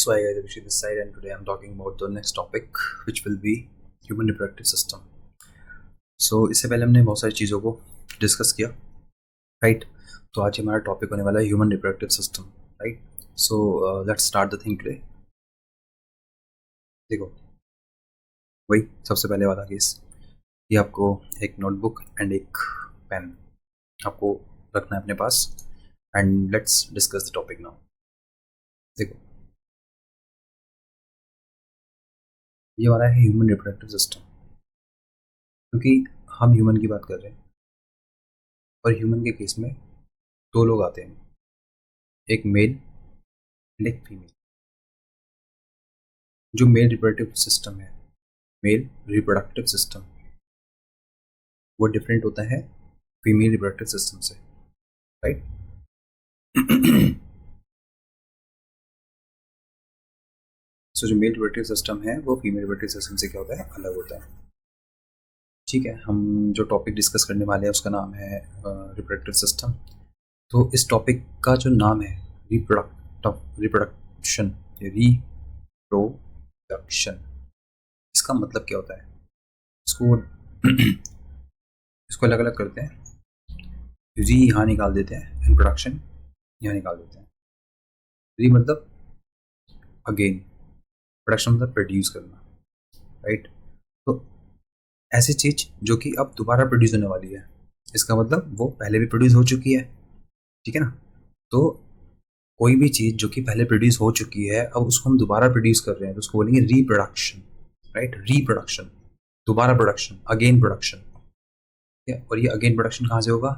So hi guys, Abhishek this side and today I'm talking about the next topic which will be human reproductive system. So इससे पहले हमने बहुत सारी चीज़ों को डिस्कस किया, राइट? तो आज हमारा टॉपिक होने वाला है human reproductive system, right? So let's start the thing today. देखो, वही सबसे पहले वाला केस, ये आपको एक नोटबुक एंड एक पेन आपको रखना है अपने पास and let's discuss the topic now. देखो, ये हमारा है ह्यूमन रिप्रोडक्टिव सिस्टम, क्योंकि हम ह्यूमन की बात कर रहे हैं और ह्यूमन के केस में दो लोग आते हैं, एक मेल एंड एक फीमेल. जो मेल रिप्रोडक्टिव सिस्टम है, मेल रिप्रोडक्टिव सिस्टम, वो डिफरेंट होता है फीमेल रिप्रोडक्टिव सिस्टम से, राइट? सो जो मेल रिप्रोडक्टिव सिस्टम है वो फीमेल रिप्रोडक्टिव सिस्टम से क्या होता है, अलग होता है. ठीक है, हम जो टॉपिक डिस्कस करने वाले हैं उसका नाम है रिप्रोडक्टिव सिस्टम. तो इस टॉपिक का जो नाम है रिप्रोडक्शन, रिप्रोडक्शन, इसका मतलब क्या होता है? इसको इसको अलग अलग करते हैं. री यहाँ निकाल देते हैं एंड प्रोडक्शन यहाँ निकाल देते हैं. री मतलब अगेन, प्रोडक्शन मतलब प्रोड्यूस करना, राइट? तो ऐसी चीज जो कि अब दोबारा प्रोड्यूस होने वाली है, इसका मतलब वो पहले भी प्रोड्यूस हो चुकी है, ठीक है ना? तो कोई भी चीज जो कि पहले प्रोड्यूस हो चुकी है, अब उसको हम दोबारा प्रोड्यूस कर रहे हैं तो उसको बोलेंगे रीप्रोडक्शन, राइट? रीप्रोडक्शन, दोबारा प्रोडक्शन, अगेन प्रोडक्शन. ठीक है, और ये अगेन प्रोडक्शन कहाँ से होगा?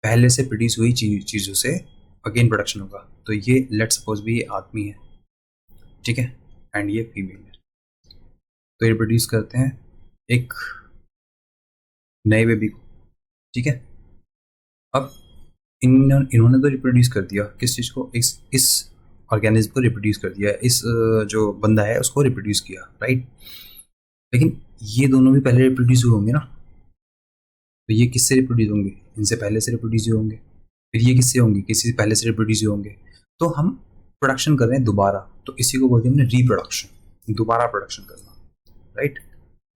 पहले से प्रोड्यूस हुई चीज़ों से अगेन प्रोडक्शन होगा. तो ये लेट सपोज भी ये आदमी है, ठीक है, एंड ये फीमेल है. तो ये प्रोड्यूस करते हैं एक नए बेबी को, ठीक है. अब इन्होंने तो रिप्रोड्यूस कर दिया किस चीज़ को? इस ऑर्गेनिज्म को रिप्रोड्यूस कर दिया, इस जो बंदा है उसको रिप्रोड्यूस किया, राइट? लेकिन ये दोनों भी पहले रिप्रोड्यूस हुए होंगे ना. तो ये किससे रिप्रोड्यूस होंगे? इनसे पहले से रिप्रोड्यूस हुए होंगे. फिर ये किससे होंगे? किसी से पहले से रिप्रोड्यूस हुए होंगे. तो हम प्रोडक्शन कर रहे हैं दोबारा, तो इसी को बोलते हैं हमने रिप्रोडक्शन, दोबारा प्रोडक्शन करना, राइट?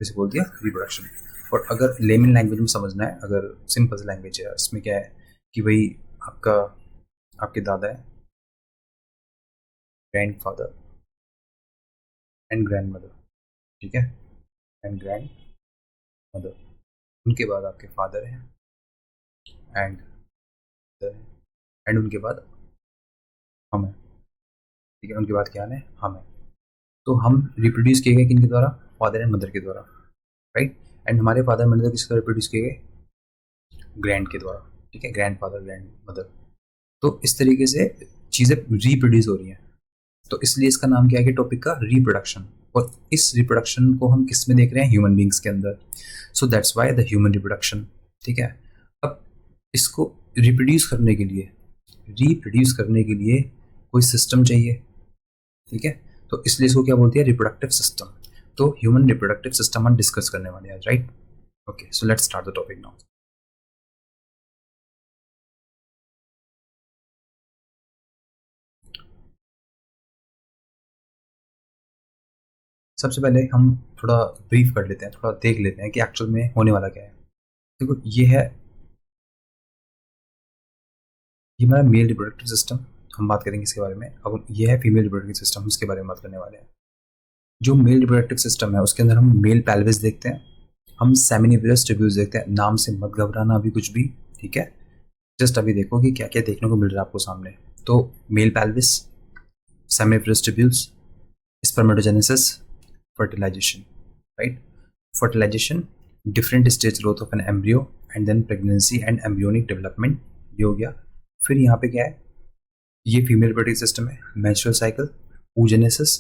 इसे बोल दिया रिप्रोडक्शन. और अगर लेमन लैंग्वेज में समझना है, अगर सिंपल लैंग्वेज है, इसमें क्या है कि भाई आपका आपके दादा है, grand father and grand mother, ठीक है, एंड ग्रैंड मदर. उनके बाद आपके फादर हैं एंड मदर है, एंड उनके बाद हम हैं, ठीक है. उनके बाद क्या है? हम हैं. तो हम रिप्रोड्यूस किए गए किनके द्वारा? फादर एंड मदर के द्वारा, राइट? एंड हमारे फादर मदर किसके द्वारा रिप्रोड्यूस किए गए? ग्रैंड के द्वारा, ठीक है, ग्रैंड फादर ग्रैंड मदर. तो इस तरीके से चीज़ें रिप्रोड्यूस हो रही हैं. तो इसलिए इसका नाम क्या है कि टॉपिक का रिप्रोडक्शन. और इस रिप्रोडक्शन को हम किस में देख रहे हैं? ह्यूमन बींग्स के अंदर. So that's why the human reproduction, ठीक है. अब इसको रिप्रोड्यूस करने के लिए कोई सिस्टम चाहिए, ठीक है. तो इसलिए इसको क्या बोलते हैं? Reproductive system. तो ह्यूमन रिप्रोडक्टिव सिस्टम हम डिस्कस करने वाले हैं, right? Okay, so let's start the topic now. सबसे पहले हम थोड़ा ब्रीफ कर लेते हैं, थोड़ा देख लेते हैं कि एक्चुअल में होने वाला क्या है. देखो, ये हमारा मेल रिप्रोडक्टिव सिस्टम, हम बात करेंगे इसके बारे में. अब ये है फीमेल रिप्रोडक्टिव सिस्टम, इसके बारे में बात करने वाले हैं. जो मेल रिप्रोडक्टिव सिस्टम है उसके अंदर हम मेल पेल्विस देखते हैं, हम सेमिनिवरस ट्यूब्यूल्स देखते हैं. नाम से मत घबराना अभी कुछ भी, ठीक है. जस्ट अभी देखो कि क्या क्या देखने को मिल रहा है आपको सामने. तो male pelvis, seminiferous tubules, spermatogenesis, fertilisation, right? Fertilisation, different stage growth of an embryo and then pregnancy and embryonic development, ये हो गया. फिर यहाँ पे क्या है? ये फीमेल रिप्रोडक्टिव सिस्टम है. Menstrual cycle, oogenesis,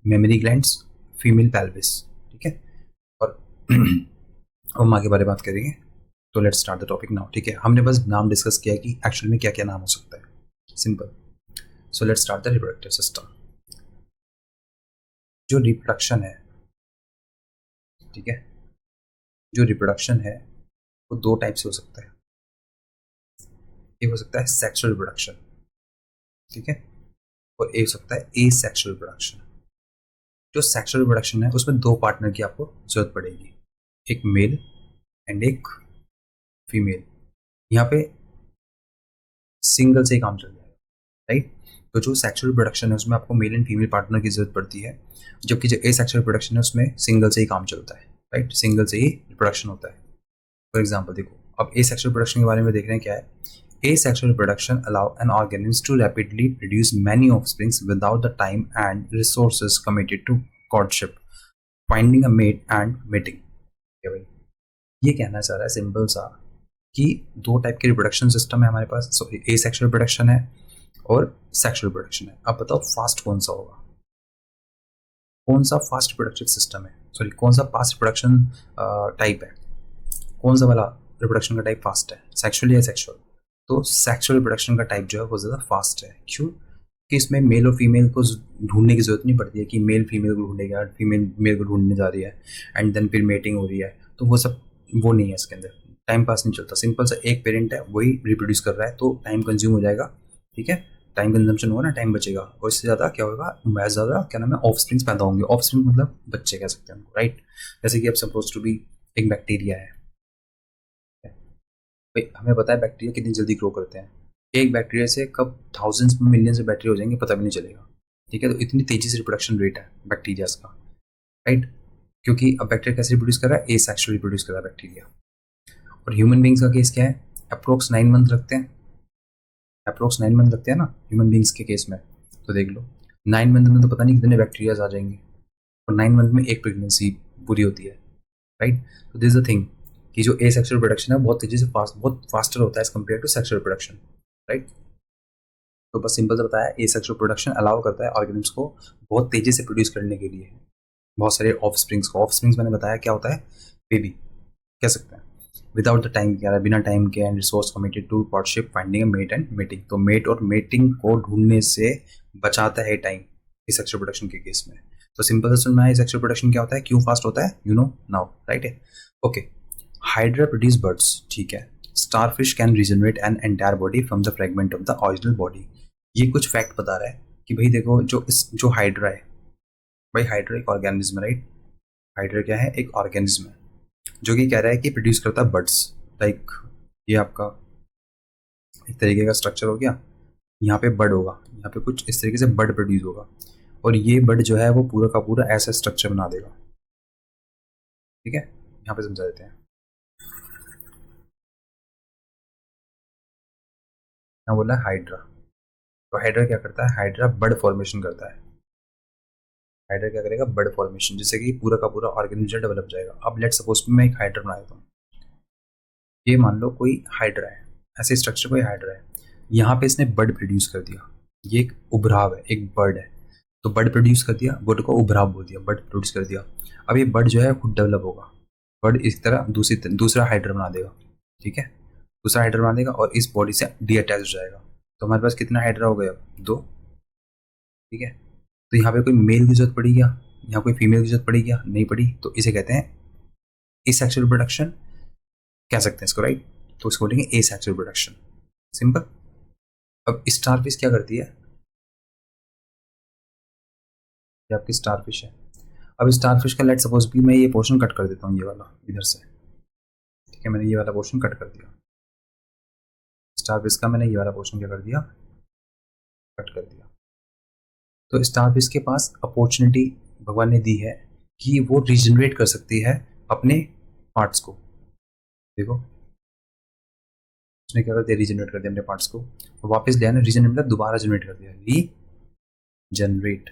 mammary glands, female pelvis, ठीक है. और हम आगे बारे बात करेंगे. तो let's start the topic now, ठीक है. हमने बस नाम डिस्कस किया कि एक्चुअल में क्या क्या नाम हो सकता है, simple. So let's start the reproductive system. जो रिप्रोडक्शन है, ठीक है, जो रिप्रोडक्शन है वो दो टाइप से हो सकता है. एक हो सकता है सेक्सुअल रिप्रोडक्शन, ठीक है, और एक हो सकता है ए सेक्शुअल रिप्रोडक्शन। जो सेक्शुअल रिप्रोडक्शन है उसमें दो पार्टनर की आपको जरूरत पड़ेगी, एक मेल एंड एक फीमेल। यहाँ पे सिंगल से ही काम चल जाएगा, राइट। तो जो सेक्सुअल रिप्रोडक्शन है उसमें आपको मेल एंड फीमेल पार्टनर की जरूरत पड़ती है, जबकि जो ए सेक्सुअल रिप्रोडक्शन है उसमें सिंगल से ही काम चलता है, राइट। सिंगल से ही रिप्रोडक्शन होता है। फॉर एग्जाम्पल देखो, अब ए सेक्सुअल रिप्रोडक्शन के बारे में देख रहे हैं क्या है। Asexual reproduction allow an organism to rapidly produce many offsprings without the time and resources committed to courtship, finding a mate and mating। क्या भाई ये कहना चाह रहा है सिंपल सा कि दो टाइप के रिप्रोडक्शन सिस्टम है हमारे पास, ए सेक्सुअल रिप्रोडक्शन है और सेक्सुअल रिप्रोडक्शन है। अब बताओ फास्ट कौन सा होगा, कौन सा फास्ट रिप्रोडक्टिव सिस्टम है, सॉरी कौन सा फास्ट रिप्रोडक्शन टाइप है, कौन सा वाला रिप्रोडक्शन का टाइप फास्ट है, सेक्सुअल या सेक्सुअल। तो सेक्सुअल रिप्रोडक्शन का टाइप जो है वो ज़्यादा फास्ट है। क्यों? कि इसमें मेल और फीमेल को ढूंढने की जरूरत नहीं पड़ती है कि मेल फीमेल को ढूंढेगा, फीमेल मेल को ढूंढने जा रही है एंड देन फिर मेटिंग हो रही है। तो वो सब वो नहीं है इसके अंदर, टाइम पास नहीं चलता। सिंपल सा एक पेरेंट है वही रिप्रोड्यूस कर रहा है, तो टाइम कंज्यूम हो जाएगा, ठीक है। टाइम कंजम्पशन होगा ना, टाइम बचेगा, और इससे ज़्यादा क्या होगा, मैं ज़्यादा क्या नाम है ऑफ स्प्रिंग्स पैदा होंगे। ऑफ स्प्रिंग मतलब बच्चे कह सकते हैं उनको, राइट। जैसे कि अब सपोज टू बी एक बैक्टीरिया है, भाई हमें पता है बैक्टीरिया कितनी जल्दी ग्रो करते हैं। एक बैक्टीरिया से कब थाउजेंड्स में मिलियंस में बैक्टीरिया हो जाएंगे पता भी नहीं चलेगा, ठीक है। तो इतनी तेजी से रिप्रोडक्शन रेट है बैक्टीरियाज का, राइट। क्योंकि अब बैक्टीरिया कैसे रिप्रोड्यूस कर रहा है, एसेक्सुअली रिप्रोड्यूस कर रहा है बैक्टीरिया। और ह्यूमन बींग्स का केस क्या है, अप्रोक्स 9 मंथ लगते हैं, अप्रोक्स 9 मंथ लगते हैं ना ह्यूमन बींग्स के केस में। तो देख लो 9 मंथ में तो पता नहीं कितने बैक्टीरियाज आ जाएंगे, और 9 मंथ में एक प्रेगनेंसी पूरी होती है, राइट। तो दिस द थिंग कि जो ए सेक्सुअल प्रोडक्शन है बहुत तेजी से बहुत फास्टर होता है as compared to sexual production, right. तो बस सिंपल से बताया, ए सेक्सुअल प्रोडक्शन अलाउ करता है ऑर्गेनिम्स को बहुत तेजी से प्रोड्यूस करने के लिए बहुत सारे ऑफ स्प्रिंग्स को। ऑफ स्प्रिंग्स मैंने बताया क्या होता है, बेबी कह सकते हैं, विदाउट द टाइम के, बिना टाइम के and resource committed to courtship, finding a mate and mating. तो मेट और मेटिंग को ढूंढने से बचाता है टाइम इस सेक्सुअल प्रोडक्शन के केस में। तो सिंपल से सुनना है सेक्सुअल प्रोडक्शन क्या होता है, क्यों फास्ट होता है, यू नो नाउ, राइट है। ओके, हाइड्रा प्रोड्यूस बर्ड्स, ठीक है। Starfish can regenerate an entire body from the fragment of the original body. ये कुछ फैक्ट बता रहा है कि भाई देखो जो हाइड्रा है, भाई हाइड्रा एक ऑर्गेनिज्म है, राइट। हाइड्रा क्या है, एक ऑर्गेनिज्म है जो कि कह रहा है कि प्रोड्यूस करता है बर्ड्स। लाइक ये आपका एक तरीके का स्ट्रक्चर हो गया, यहाँ पे बर्ड होगा, यहाँ पे कुछ इस तरीके से बर्ड प्रोड्यूस होगा, और ये बर्ड जो है वो पूरा का पूरा ऐसा स्ट्रक्चर बना देगा, ठीक है। यहाँ पे समझा देते हैं। यहाँ बोला हाइड्रा, तो हाइड्रा क्या करता है, हाइड्रा बर्ड फॉर्मेशन करता है। हाइड्रा क्या करेगा, बर्ड फॉर्मेशन, जिससे कि पूरा का पूरा ऑर्गेनिज्म डेवलप जाएगा। अब लेट सपोज मैं एक हाइड्रा बना देता हूँ, ये मान लो कोई हाइड्रा है, ऐसे स्ट्रक्चर कोई हाइड्रा है, यहाँ पे इसने बर्ड प्रोड्यूस कर दिया, ये एक उभराव है, एक बर्ड है, तो बर्ड प्रोड्यूस कर दिया, बर्ड को उभराव बोल दिया, बर्ड प्रोड्यूस कर दिया। अब ये बर्ड जो है खुद डेवलप होगा, बर्ड इस तरह दूसरा हाइड्रा बना देगा, ठीक है। दूसरा हाइड्रा बना देगा और इस बॉडी से डी अटैच हो जाएगा। तो हमारे पास कितना हाइड्रा हो गया, 2, ठीक है। तो यहाँ पे कोई मेल की जरूरत पड़ी क्या, यहाँ कोई फीमेल की जरूरत पड़ी क्या, नहीं पड़ी। तो इसे कहते हैं एसेक्सुअल रिप्रोडक्शन कह सकते हैं इसको, राइट। तो इसको बोलेंगे एसेक्सुअल रिप्रोडक्शन, सिंपल। अब स्टारफिश क्या करती है, ये आपकी स्टारफिश है। अब स्टारफिश का लेट सपोज भी मैं ये पोर्शन कट कर देता हूँ, ये वाला इधर से, ठीक है। मैंने ये वाला पोर्शन कट कर दिया, स्टारफिश का मैंने ये वाला पोर्शन क्या कर दिया, कट कर दिया। तो स्टारफिश के पास अपॉर्चुनिटी भगवान ने दी है कि वो रीजनरेट कर सकती है अपने पार्ट्स को। देखो उसने क्या कर दिया, रीजनरेट कर दिया अपने पार्ट्स को, और वापस ले आना, रीजनरेट मतलब दोबारा जनरेट कर दिया, रीजनरेट।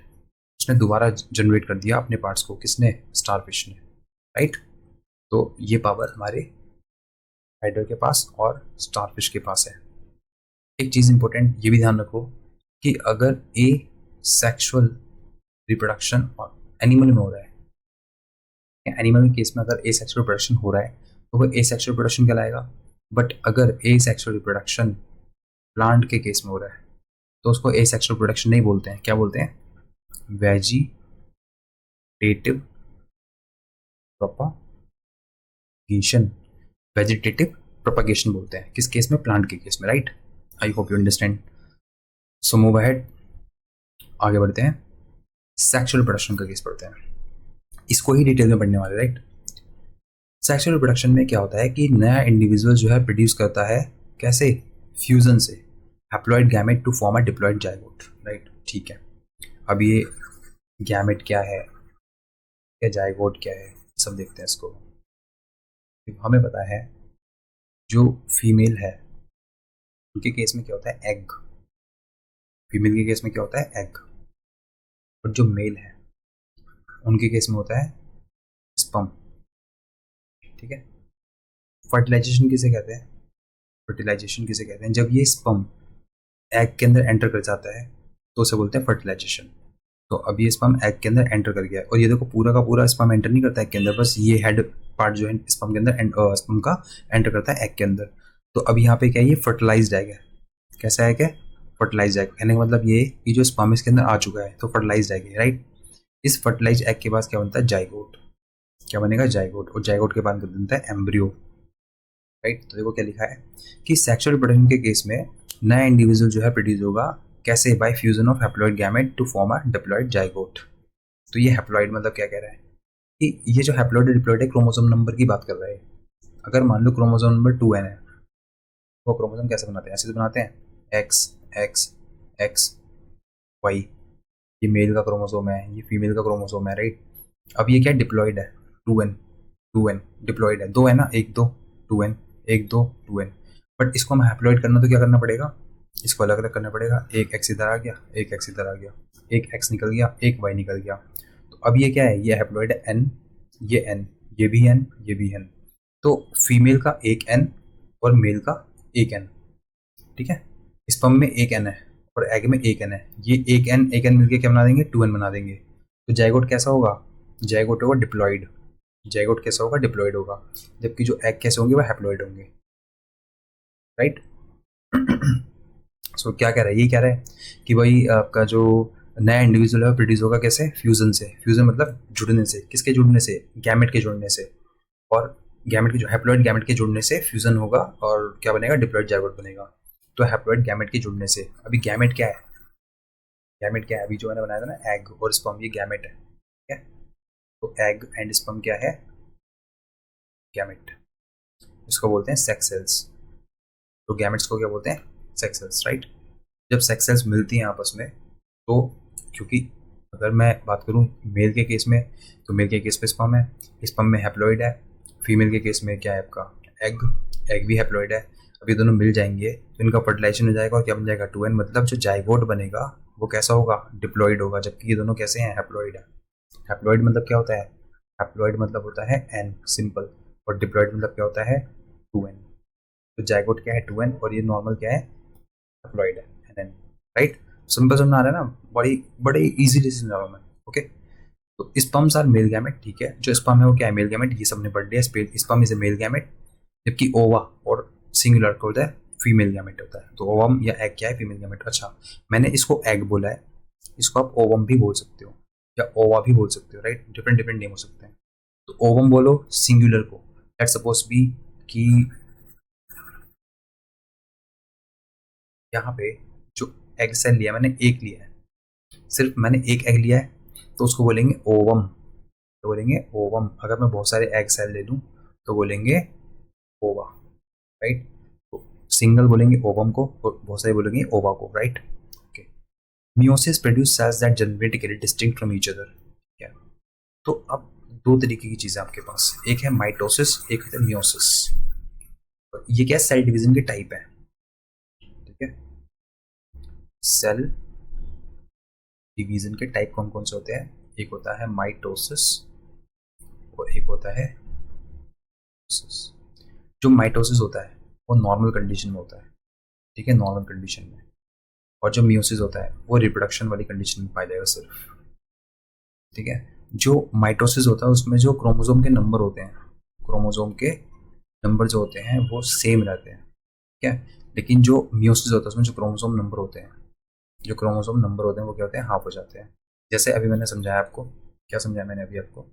उसने दोबारा जनरेट कर दिया अपने पार्ट्स को, किसने, स्टारफिश ने, राइट। तो ये पावर हमारे हाइड्रा के पास और स्टारफिश के पास है। एक चीज़ इंपॉर्टेंट ये भी ध्यान रखो कि अगर ए सेक्सुअल रिप्रोडक्शन और एनिमल में हो रहा है, एनिमल के केस में अगर ए सेक्सुअल रिप्रोडक्शन हो रहा है तो वो ए सेक्सुअल रिप्रोडक्शन कहलाएगा। बट अगर ए सेक्सुअल रिप्रोडक्शन प्लांट के केस में हो रहा है तो उसको ए सेक्सुअल रिप्रोडक्शन नहीं बोलते हैं, क्या बोलते हैं, वेजिटेटिव प्रोपागेशन, वेजिटेटिव प्रोपागेशन बोलते हैं, किस केस में, प्लांट के केस में, right. I hope you understand. So move ahead. आगे बढ़ते हैं, सेक्सुअल रिप्रोडक्शन का केस पढ़ते हैं, इसको ही डिटेल में पढ़ने वाले, राइट। सेक्सुअल रिप्रोडक्शन में क्या होता है कि नया इंडिविजुअल जो है प्रोड्यूस करता है, कैसे, फ्यूजन से, haploid gamete to form a diploid zygote, right. ठीक है, अब ये गैमेट क्या है या जाइगोट क्या है, सब देखते हैं इसको। हमें पता है जो फीमेल है उनके केस में क्या होता है, एग। फीमेल के केस में क्या होता है, एग। और जो मेल है उनके केस में होता है स्पर्म। ठीक है, फर्टिलाइजेशन किसे कहते हैं, फर्टिलाइजेशन किसे कहते हैं, जब ये स्पर्म एग के अंदर एंटर कर जाता है तो उसे बोलते हैं फर्टिलाइजेशन। तो अब ये स्पर्म एग के अंदर एंटर कर गया, और ये देखो पूरा का पूरा स्पर्म एंटर नहीं करता एग के अंदर, बस ये हेड पार्ट जो है स्पर्म के अंदर स्पर्म का एंटर करता है एग के अंदर। तो अब यहाँ पे क्या है, ये फर्टिलाइज्ड एग है। कैसा है, क्या फर्टिलाइज्ड एग, कहने का मतलब ये कि जो स्पर्म इसके अंदर आ चुका है तो फर्टिलाइज्ड एग है, राइट। इस फर्टिलाइज्ड एग के बाद क्या बनता है, जाइगोट। क्या बनेगा, जाइगोट। और जाइगोट के बाद बनता है एम्ब्रियो, राइट। तो देखो क्या लिखा है कि सेक्सुअल रिप्रोडक्शन के केस में नया इंडिविजुअल जो है प्रोड्यूस होगा, कैसे, by fusion of haploid gamete to form a diploid zygote. तो ये हैप्लॉइड मतलब क्या कह रहा है कि ये जो हैप्लॉइड डिप्लॉइड है क्रोमोसोम नंबर की बात कर रहा है। अगर मान लो क्रोमोसोम नंबर 2n है, वो क्रोमोसोम कैसे बनाते हैं, ऐसे तो बनाते हैं, एक्स एक्स एक्स वाई। ये मेल का क्रोमोसोम है, ये फीमेल का क्रोमोसोम है, राइट। अब ये क्या डिप्लॉइड है, 2n डिप्लॉइड है, दो है ना, एक दो, 2n, एक दो 2n। बट इसको हम हैप्लॉइड करना तो क्या करना पड़ेगा, इसको अलग अलग करना पड़ेगा। एक एक्स इधर आ गया, एक एक्स इधर आ गया, एक एक्स निकल गया, एक वाई निकल गया। तो अब ये क्या है, ये हैप्लॉइड है एन, ये एन, ये भी एन, ये भी एन। तो फीमेल का एक एन और मेल का एक एन, ठीक है। स्पर्म में एक एन है और एग में एक एन है, ये एक एन मिलके क्या बना देंगे, 2n बना देंगे। तो जाइगोट कैसा होगा, जाइगोट होगा डिप्लॉइड। जाइगोट कैसा होगा, डिप्लॉइड होगा। जबकि जो एग कैसे होंगे, वो हैप्लॉइड होंगे, राइट। सो क्या कह रहा है, ये कह रहा है कि भाई आपका जो नया इंडिविजुअल है प्रोड्यूस होगा कैसे, फ्यूजन से। फ्यूजन मतलब जुड़ने से, किसके जुड़ने से, गैमेट के जुड़ने से। और गैमेट के जो हैप्लॉइड गैमेट के जुड़ने से फ्यूजन होगा और क्या बनेगा, डिप्लॉइड जाइगोट बनेगा। तो हैप्लॉइड गैमेट के जुड़ने से, अभी गैमेट क्या है, गैमेट क्या है, अभी जो मैंने बनाया था ना एग और स्पर्म, ये गैमेट है, ठीक है। तो एग एंड स्पर्म क्या है, गैमेट। इसको बोलते हैं सेक्स सेल्स। तो गैमेट्स को क्या बोलते हैं, सेक्स सेल्स, राइट। जब सेक्स सेल्स मिलती हैं आपस में, तो क्योंकि अगर मैं बात करूं मेल के केस में, तो मेल के केस पे स्पर्म है, स्पर्म में हैप्लॉइड है। फीमेल के केस में क्या है आपका, एग, एग भी हैप्लॉइड है। अब ये दोनों मिल जाएंगे तो इनका फर्टिलाइजेशन हो जाएगा और क्या बन जाएगा, 2n। मतलब जो जाइगोट बनेगा वो कैसा होगा, डिप्लॉइड होगा। जबकि ये दोनों कैसे हैं, हैप्लॉइड है। हैप्लॉइड मतलब क्या होता है, हैप्लॉइड मतलब होता है एन, सिंपल। और डिप्लॉइड मतलब क्या होता है, 2n। तो जाइगोट क्या है, 2n, और ये नॉर्मल क्या है, हैप्लॉइड है, एन, राइट। सिंपल समझ आ रहा है ना, बड़ी बड़े इजीली समझा रहा हूँ मैं, ओके। तो स्पर्म्स आर मेल गैमेट, ठीक है। जो स्पर्म है वो क्या है, मेल गैमेट, ये सबने पढ़ लिया। Sperm is a male gamete. जबकि ओवा और सिंगुलर को होता है फीमेल गैमेट होता है। तो ओवम या एग क्या है, फीमेल गैमेट। अच्छा, मैंने इसको एग बोला है, इसको आप ओवम भी बोल सकते हो या ओवा भी बोल सकते हो, राइट। डिफरेंट डिफरेंट नेम हो सकते हैं। तो ओवम बोलो सिंगुलर को, लेट सपोज बी कि यहाँ पे जो एग सेल लिया मैंने, एक लिया है, सिर्फ मैंने एक एग लिया है, तो उसको बोलेंगे ओवम। तो बोलेंगे ओवम। अगर मैं बहुत सारे एग सेल ले लूँ तो बोलेंगे ओवा, राइट। तो सिंगल बोलेंगे ओवम को और बहुत सारे बोलेंगे ओवा को, right. Okay. Meiosis produce cells that genetically distinct from each other. क्या, तो अब दो तरीके की चीजें आपके पास, एक है माइटोसिस, एक है मियोसिस। ये क्या, सेल डिवीजन के टाइप है, ठीक है। सेल डिवीजन के टाइप कौन कौन से होते हैं, एक होता है माइटोसिस और एक होता है, जो माइटोसिस होता है वो नॉर्मल कंडीशन में होता है, ठीक है, नॉर्मल कंडीशन में। और जो मियोसिस होता है वो रिप्रोडक्शन वाली कंडीशन में पाया जाएगा सिर्फ, ठीक है। जो माइटोसिस होता है उसमें जो क्रोमोसोम के नंबर होते हैं, क्रोमोसोम के नंबर जो होते हैं वो सेम रहते हैं, ठीक है। लेकिन जो मियोसिस होता है उसमें जो क्रोमोसोम नंबर होते हैं, जो क्रोमोसोम नंबर होते हैं वो क्या होते हैं, हाफ हो जाते हैं। जैसे अभी मैंने समझाया आपको, क्या समझाया मैंने अभी आपको,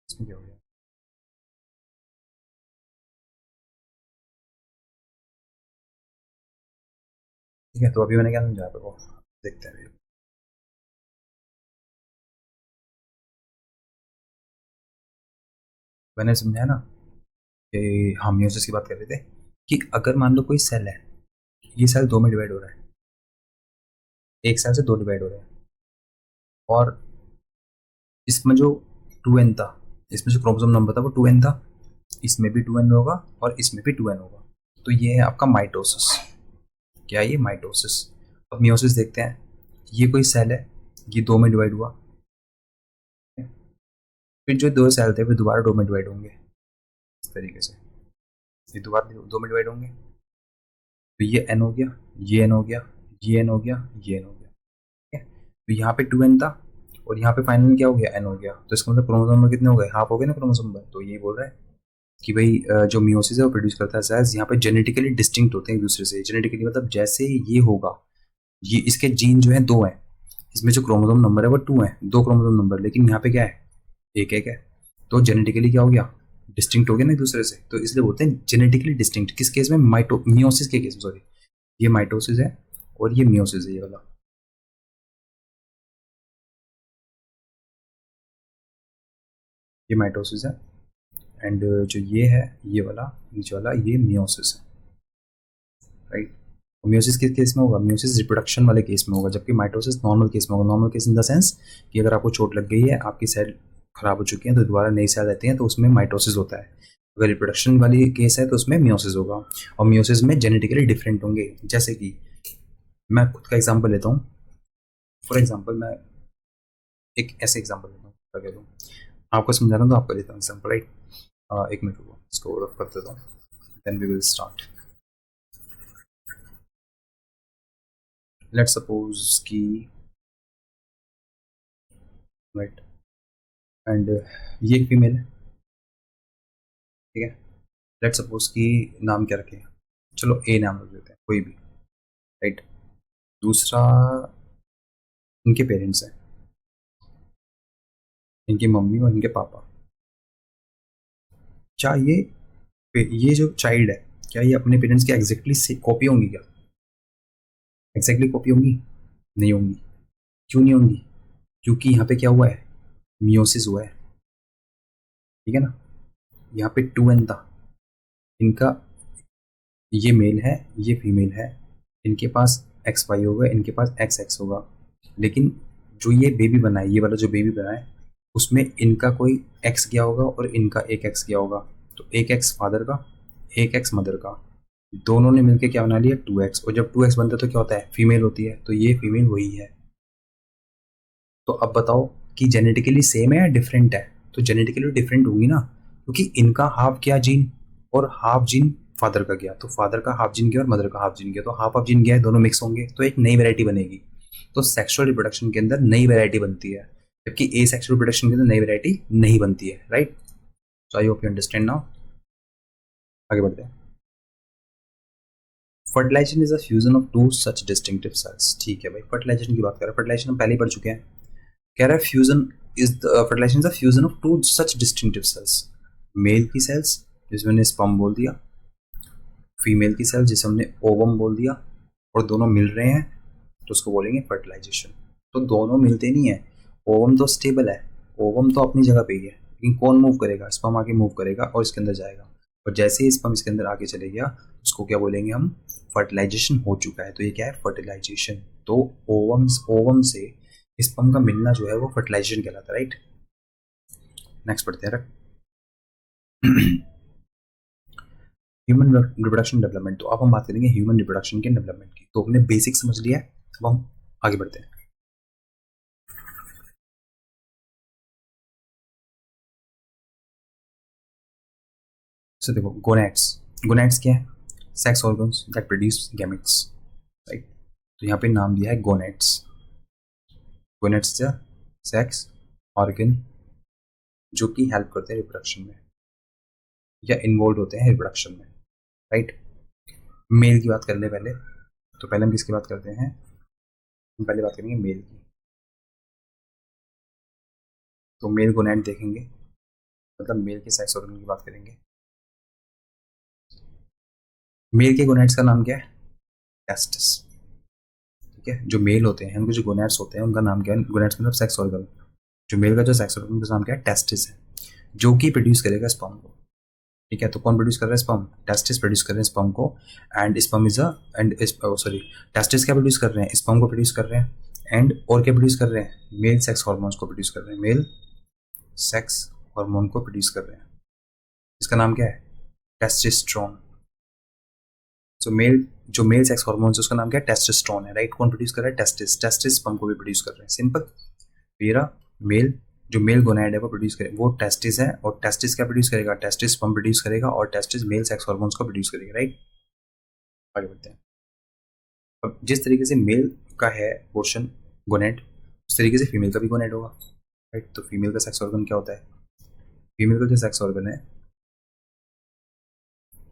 इसमें क्या हो गया, ठीक है, तो अभी मैंने क्या समझा आपको, देखते हैं। मैंने समझाया ना कि हम म्यूसिस की बात कर रहे थे कि अगर मान लो कोई सेल है, ये सेल दो में डिवाइड हो रहा है, एक सेल से दो डिवाइड हो रहे हैं, और इसमें जो 2n था, इसमें जो क्रोमोसोम नंबर था वो 2n था, इसमें भी 2n होगा और इसमें भी 2n होगा। तो ये है आपका माइटोसिस। क्या ये माइटोसिस। अब मियोसिस देखते हैं, ये कोई सेल है, ये दो में डिवाइड हुआ, फिर जो दो सेल थे फिर दोबारा दो में डिवाइड होंगे, इस तरीके से ये दोबारा दो में डिवाइड होंगे। तो ये n हो गया, ये n हो गया, ये n हो गया, ये n हो गया, ठीक है। तो यहाँ पे 2n था और यहाँ पे फाइनल क्या हो गया, n हो गया। तो इसका मतलब क्रोमोसोम नंबर कितने हो गए, हाफ हो गए ना क्रोमोसोम नंबर। तो ये बोल रहा है कि भाई जो मियोसिस है वो प्रोड्यूस करता है सेल्स यहाँ पे जेनेटिकली डिस्टिंक्ट होते हैं एक दूसरे से। जेनेटिकली मतलब जैसे ये होगा, ये इसके जीन जो है दो हैं, इसमें जो क्रोमोसोम नंबर है वो 2 है, दो क्रोमोसोम नंबर, लेकिन यहाँ पे क्या है, एक एक है। तो जेनेटिकली क्या हो गया, डिस्टिंक्ट हो गया ना एक दूसरे से, तो इसलिए बोलते हैं जेनेटिकली डिस्टिंक्ट। किस केस में, मियोसिस के केस में, सॉरी, ये माइटोसिस है और ये मियोसिस है, ये वाला। ये माइटोसिस है एंड जो ये है, ये वाला, नीचे वाला, ये मियोसिस है, राइट। मियोसिस किस केस में होगा, मियोसिस रिप्रोडक्शन वाले केस में होगा, जबकि माइटोसिस नॉर्मल केस में होगा। Normal case in the sense कि अगर आपको चोट लग गई है, आपकी सेल खराब हो चुकी है, तो दोबारा नई सेल आती है, तो उसमें माइटोसिस होता है। अगर रिप्रोडक्शन वाली केस है तो उसमें मियोसिस होगा। और मियोसिस में जेनेटिकली डिफरेंट होंगे। जैसे कि मैं खुद का एग्जाम्पल लेता हूँ। फॉर एग्जाम्पल मैं एक ऐसे एग्जाम्पल लेता हूँ, क्या कह लूँ, आपको समझा रहा हूँ तो आपको लेता हूँ एग्जाम्पल, राइट। एक मिनट रुको, इसको रफ कर देता हूँ, then we will start. Let's suppose कि, राइट, एंड ये एक फीमेल है, ठीक है। लेट्स सपोज कि नाम क्या रखें, चलो ए नाम रख देते हैं, कोई भी, राइट। दूसरा, इनके पेरेंट्स हैं, इनकी मम्मी और इनके पापा। क्या ये जो चाइल्ड है, क्या ये अपने पेरेंट्स की एग्जैक्टली से कॉपी होंगी क्या, एग्जैक्टली कॉपी होंगी, नहीं होंगी। क्यों नहीं होंगी, क्योंकि यहाँ पे क्या हुआ है, मियोसिस हुआ है, ठीक है ना। यहाँ पे 2n था, इनका, ये मेल है, ये फीमेल है, इनके पास एक्स वाई होगा, इनके पास एक्स एक्स होगा। लेकिन जो ये बेबी बना है, ये वाला जो बेबी बना है, उसमें इनका कोई एक्स गया होगा और इनका एक एक्स गया होगा। तो एक एक्स फादर का, एक एक्स मदर का, दोनों ने मिलकर क्या बना लिया, 2x। और जब 2x बनता है तो क्या होता है, फीमेल होती है। तो ये फीमेल वही है। तो अब बताओ कि जेनेटिकली सेम है या डिफरेंट है। तो जेनेटिकली डिफरेंट होंगी ना, क्योंकि इनका हाफ गया जीन और हाफ जीन फादर का गया। तो फादर का हाफ जीन गया और मदर का हाफ जीन गया, तो हाफ हाफ जीन गया है, दोनों मिक्स होंगे, तो एक नई वैरायटी बनेगी। तो सेक्सुअल रिप्रोडक्शन के अंदर नई वैरायटी बनती है, जबकि ए सेक्सुअल रिप्रोडक्शन के अंदर नई वैरायटी नहीं बनती है, right. So I hope you understand now. आगे बढ़ते हैं। Fertilization is a fusion of two such distinctive cells. ठीक है भाई, फर्टिलाइजेशन की बात कर रहे हैं, फर्टिलाइजेशन हम पहले ही पढ़ चुके हैं। कह रहा है fusion is the fertilization is the fusion of two such distinctive cells. Male की सेल्स जिसमें हमने स्पर्म बोल दिया, फीमेल की सेल्स जिसे हमने ओवम बोल दिया, और दोनों मिल रहे हैं तो उसको बोलेंगे फर्टिलाइजेशन। तो दोनों मिलते नहीं है, ओवम तो स्टेबल है, ओवम तो अपनी जगह पे ही है, लेकिन कौन मूव करेगा, स्पर्म आगे मूव करेगा और इसके अंदर जाएगा। और जैसे ही स्पर्म इसके अंदर आगे चले गया, उसको क्या बोलेंगे हम, फर्टिलाइजेशन हो चुका है। तो ये क्या है, फर्टिलाइजेशन। तो ओवम से स्पर्म का मिलना जो है वो फर्टिलाइजेशन कहलाता है, राइट। नेक्स्ट पढ़ते हैं। Human reproduction development. तो अब हम बात करेंगे ह्यूमन रिप्रोडक्शन के डेवलपमेंट की। तो हमने बेसिक समझ लिया है, अब हम आगे बढ़ते हैं। सो देखो, गोनेट्स, गोनेट्स क्या है, sex organs that produce gametes, right. तो यहाँ पे नाम दिया है गोनेट्स। गोनेट्स क्या, सेक्स ऑर्गन जो कि हेल्प करते हैं रिप्रोडक्शन में या इन्वॉल्व होते हैं रिप्रोडक्शन में, राइट। मेल की बात कर ले पहले, तो पहले हम किसकी बात करते हैं, हम पहले बात करेंगे मेल की। तो मेल गोनेट देखेंगे, मतलब मेल के सेक्स ऑर्गन की बात करेंगे। मेल के गोनेट्स का नाम क्या है, टेस्टिस, ठीक है, जो मेल होते हैं उनके जो गोनेट्स होते हैं उनका नाम क्या है? गोनेट्स मतलब सेक्स ऑर्गन। जो मेल का जो सेक्स ऑर्गन का नाम क्या है? टेस्टिस है, जो कि प्रोड्यूस करेगा स्पर्म को। ठीक है, तो कौन प्रोड्यूस कर रहा है? स्पर्म। टेस्टिस प्रोड्यूस कर रहे हैं स्पर्म को, and sperm is a and sorry, testis क्या प्रोड्यूस कर रहे हैं? स्पर्म को प्रोड्यूस कर रहे हैं, एंड और क्या प्रोड्यूस कर रहे हैं? मेल सेक्स हार्मोन्स को प्रोड्यूस कर रहे हैं, मेल सेक्स हार्मोन को प्रोड्यूस कर रहे हैं। इसका नाम क्या है? टेस्टोस्टेरोन। सो मेल, जो मेल सेक्स हार्मोन है उसका नाम क्या है? टेस्टोस्टेरोन है, राइट। कौन प्रोड्यूस कर रहा है? टेस्टिस। टेस्टिस स्पर्म को भी प्रोड्यूस कर रहे हैं, सिंपल। मेरा मेल, जो मेल गोनैड है वो प्रोड्यूस करे, वो टेस्टिस है, और टेस्टिस क्या प्रोड्यूस करेगा? टेस्टिस स्पर्म प्रोड्यूस करेगा, और टेस्टिस मेल सेक्स हार्मोन्स को प्रोड्यूस करेगा, राइट। आगे बढ़ते हैं। अब जिस तरीके से मेल का है पोर्शन गोनेड, उस तरीके से फीमेल का भी गोनेड होगा, राइट। तो फीमेल का सेक्स ऑर्गन क्या होता है? फीमेल का जो सेक्स ऑर्गन है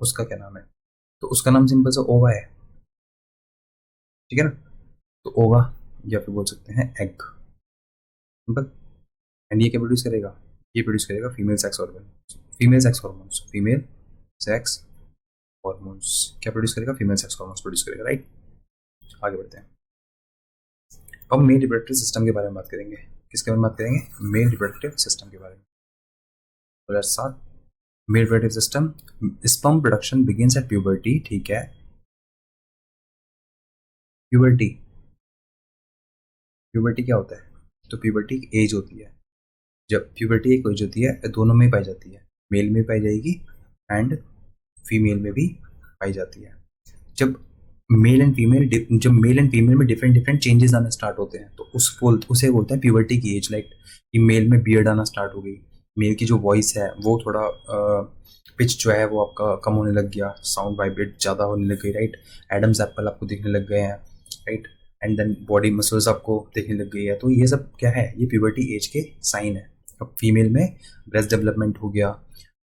उसका क्या नाम है? तो उसका नाम सिंपल सा ओवा है, ठीक है ना। तो ओवा, या फिर बोल सकते हैं एग, सिंपल। एंड ये क्या प्रोड्यूस करेगा? ये प्रोड्यूस करेगा female sex organ, female sex hormones, female sex hormones क्या प्रोड्यूस करेगा? फीमेल सेक्स हॉर्मोन्स प्रोड्यूस करेगा, राइट। आगे बढ़ते हैं। अब मेल रिप्रोडक्टिव सिस्टम के बारे में बात करेंगे। किसके बारे में बात करेंगे? मेल रिप्रोडक्टिव सिस्टम के बारे में। तो साथ male reproductive system, sperm production begins at puberty, ठीक है। प्यूबर्टी, प्यूबर्टी क्या होता है? तो प्यूबर्टी एक एज होती है। जब प्यूबर्टी एक एज होती है, दोनों में पाई जाती है, मेल में पाई जाएगी एंड फीमेल में भी पाई जाती है। जब मेल एंड फीमेल, जब मेल एंड फीमेल में डिफरेंट डिफरेंट चेंजेस आना स्टार्ट होते हैं, तो उसे बोलते हैं प्यूबर्टी की एज। लाइक कि मेल में बियर्ड आना स्टार्ट हो गई, मेल की जो वॉइस है वो थोड़ा पिच जो है वो आपका कम होने लग गया, साउंड वाइब्रेट ज़्यादा होने लग गई, राइट। एडम्स एप्पल आपको दिखने लग गए हैं, right. And then body muscles आपको दिखने लग गई है। तो ये सब क्या है? ये प्यूबर्टी एज के साइन है। अब फीमेल में ब्रेस्ट डेवलपमेंट हो गया,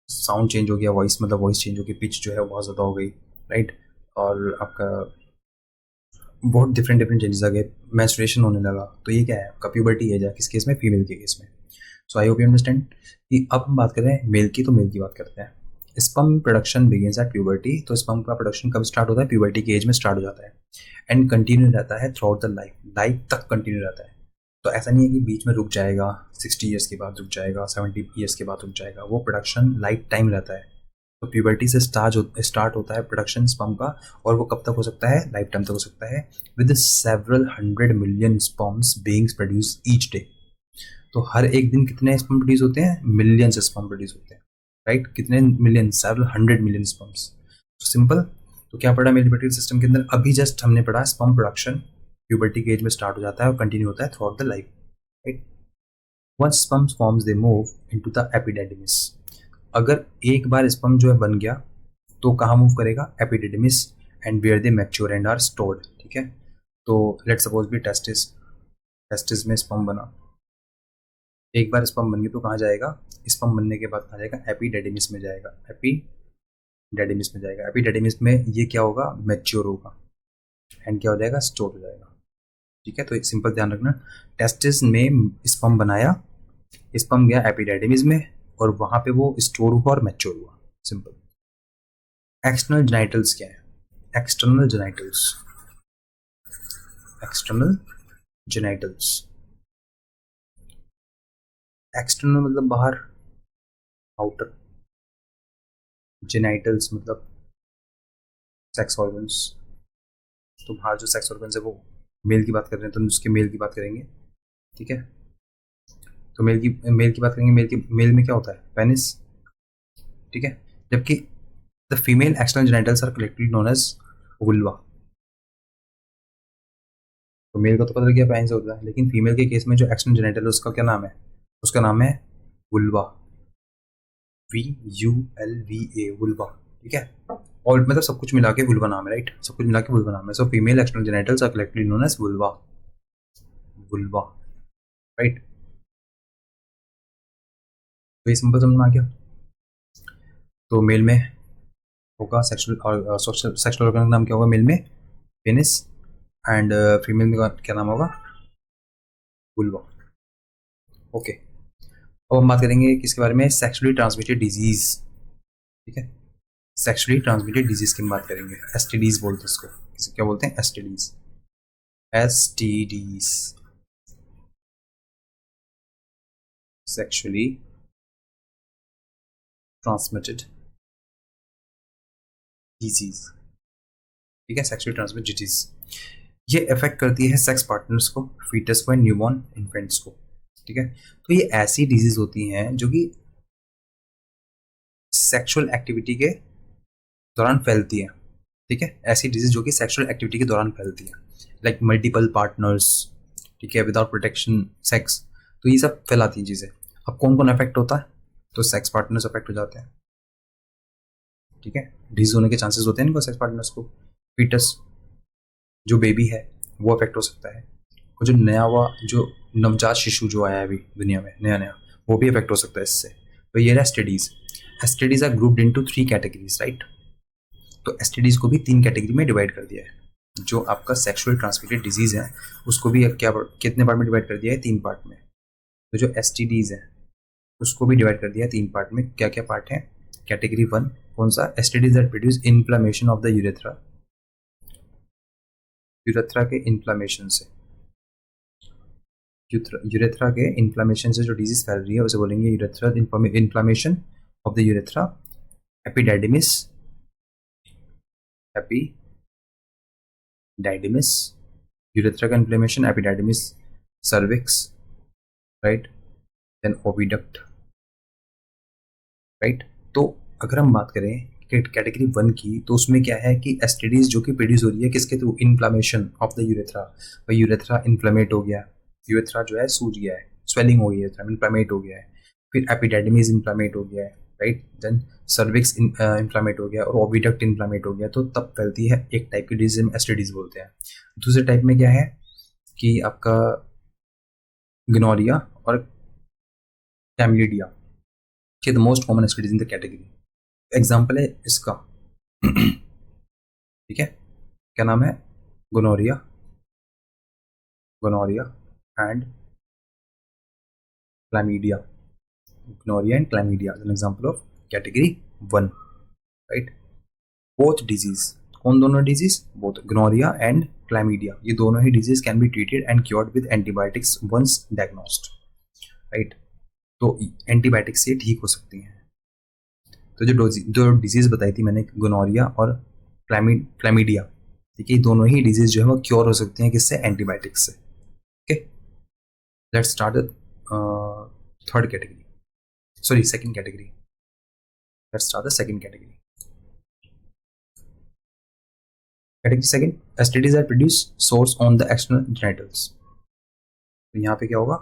साउंड चेंज हो गया, वॉइस मतलब वॉइस चेंज हो गई, पिच जो है बहुत ज़्यादा हो गई, राइट। और आपका बहुत डिफरेंट डिफरेंट चेंजेस आ गए, मैंस्ट्रुएशन होने लगा। तो ये क्या है? आपका प्यूबर्टी एज है, किस केस में? फीमेल के केस में। सो आई होप यू अंडरस्टैंड कि अब हम बात कर रहे हैं मेल की, तो मेल की बात करते हैं। Sperm production begins at puberty, तो स्पर्म का प्रोडक्शन कब स्टार्ट होता है? प्यूबर्टी की एज में स्टार्ट हो जाता है, एंड कंटिन्यू रहता है throughout the life, life तक कंटिन्यू रहता है। तो ऐसा नहीं है कि बीच में रुक जाएगा, 60 ईयर्स के बाद रुक जाएगा, 70 ईयर्स के बाद रुक जाएगा, वो प्रोडक्शन लाइफ टाइम रहता है। तो प्यूबर्टी से स्टार्ट होता है प्रोडक्शन स्पर्म का, और वो कब तक हो सकता है? लाइफ टाइम तक हो सकता है, with several 100 million sperms being produce each day. तो हर एक दिन कितने स्पर्म प्रोड्यूस होते हैं? मिलियंस स्पर्म प्रोड्यूस होते हैं, राइट। कितने मिलियन? Several 100 million sperms. तो सिंपल। तो क्या पढ़ा मेल रिप्रोडक्टिव सिस्टम के अंदर? अभी जस्ट हमने पढ़ा स्पर्म प्रोडक्शन प्यूबर्टी के एज में स्टार्ट हो जाता है और कंटिन्यू होता है throughout the life, right. Once sperm forms they move into the epididymis. अगर एक बार स्पर्म जो है बन गया तो कहाँ मूव करेगा? Epididymis, and where they mature and are stored, ठीक है। तो लेट सपोज भी टेस्टिस, टेस्टिस में स्पर्म बना, एक बार स्पर्म बन गया तो कहाँ जाएगा? स्पर्म बनने के बाद कहाँ जाएगा? एपिडेडिमिस में जाएगा, एपिडेडिमिस में जाएगा। एपिडेडिमिस में ये क्या होगा? मैच्योर होगा, एंड क्या हो जाएगा? स्टोर हो जाएगा, ठीक है। तो एक सिंपल ध्यान रखना, टेस्टिस में स्पर्म बनाया, स्पर्म गया एपिडेडिमिस में, और वहां पे वो स्टोर हुआ और मैच्योर हुआ, सिंपल। एक्सटर्नल जेनाइटल्स क्या है? External genitals, external genitals, external मतलब बाहर, आउटर, जेनाइटल्स मतलब सेक्स ऑर्गन्स। तो बाहर जो सेक्स ऑर्गन्स है वो मेल की बात कर रहे हैं तो उसके मेल की बात करेंगे, ठीक है। तो मेल की बात करेंगे, मेल में क्या होता है? पेनिस, ठीक है। जबकि the female external genitals are collectively known as vulva. तो मेल का तो पता लग गया पेनिस होता है, लेकिन फीमेल के केस में जो एक्सटर्नल जेनाइटल है उसका क्या नाम है? उसका नाम है वुल्वा, VULVA, वुल्वा, ठीक है। और मतलब सब कुछ मिला के वुल्वा नाम है, राइट। सब कुछ मिला के वुल्वा नाम है। So female external genitals are collectively known as vulva, vulva, right. तो ये सिंपल समझ में आ गया। तो मेल में होगा सेक्सुअल सेक्सुअल ऑर्गन का नाम क्या होगा? मेल में पेनिस, एंड फीमेल में क्या नाम होगा? Vulva, okay. अब हम बात करेंगे किसके बारे में? सेक्सुअली ट्रांसमिटेड डिजीज, ठीक है। सेक्सुअली ट्रांसमिटेड डिजीज की बात करेंगे, STDs बोलते हैं इसको, क्या बोलते हैं? STDs। STDs, sexually transmitted disease, ठीक है, सेक्सुअली ट्रांसमिटेड डिजीज, ये अफेक्ट करती है सेक्स पार्टनर्स को, फीटस को एंड न्यूबॉर्न इन्फेंट्स को, ठीक है। तो ये ऐसी डिजीज होती हैं जो कि सेक्सुअल एक्टिविटी के दौरान फैलती है, ठीक है, ऐसी डिजीज जो कि सेक्सुअल एक्टिविटी के दौरान फैलती है, लाइक मल्टीपल पार्टनर्स, ठीक है, विदाउट प्रोटेक्शन सेक्स, तो ये सब फैलाती हैं चीज़ें। अब कौन कौन अफेक्ट होता है, तो सेक्स पार्टनर्स अफेक्ट हो जाते हैं, ठीक है, डिजीज होने के चांसेस होते हैं इनको, सेक्स पार्टनर्स को, फीटस जो बेबी है वो अफेक्ट हो सकता है, और जो नया हुआ जो नवजात शिशु जो आया है अभी दुनिया में नया नया, वो भी अफेक्ट हो सकता है इससे। तो ये रहा STDs. STDs are grouped into 3 categories, right. तो एसटीडीज को भी 3 कैटेगरी में डिवाइड कर दिया है। जो आपका सेक्सुअल ट्रांसमिटेड डिजीज है उसको भी क्या कितने पार्ट में डिवाइड कर दिया है, 3 पार्ट में। तो जो एसटीडीज है उसको भी डिवाइड कर दिया है 3 पार्ट में। क्या क्या पार्ट है, कैटेगरी 1 कौन सा, STDs that produce inflammation of the urethra, urethra के इन्फ्लेमेशन से, यूरेथ्रा के इन्फ्लेमेशन से जो डिजीज फैल रही है उसे बोलेंगे urethra inflammation of the urethra, epididymis, epididymis urethra का inflammation, epididymis cervix, right, then oviduct, right. तो अगर हम बात करें कैटेगरी 1 की, तो उसमें क्या है कि एसटीडीज जो कि प्रोड्यूस हो रही है किसके through, inflammation of the urethra, भाई यूरेथ्रा इन्फ्लेमेट हो गया, यूरेथ्रा जो है सूज गया है, स्वेलिंग हो गई है, इन्फ्लेमेट हो गया है, फिर एपिडाइडिमिस इन्फ्लेमेट हो गया है, राइट, देन सर्विक्स इन्फ्लेमेट हो गया और ओविडक्ट इन्फ्लेमेट हो गया, तो तब फैलती है एक टाइप की डिजीज में एसटीडीज बोलते हैं। दूसरे टाइप में क्या है कि आपका गोनोरिया और chlamydia, the most common STDs in the category. Example है इसका ठीक है, क्या नाम है, gonorrhoea, gonorrhoea and chlamydia, gonorrhoea and chlamydia an example of category 1, right. Both disease, कौन दोनों disease, both gonorrhoea and chlamydia, ये दोनों ही disease can be treated and cured with antibiotics once diagnosed, right. तो एंटीबायोटिक से ठीक हो सकती हैं। तो जो डिजीज बताई थी मैंने, गोनोरिया और क्लैमिडिया, ठीक है, दोनों ही डिजीज जो है वो क्योर हो सकती हैं किससे, एंटीबायोटिक्स से, okay. Let's start the third category, sorry second category, let's start the second category. Category second, STDs are produce sores on the external genitals. तो यहाँ पे क्या होगा,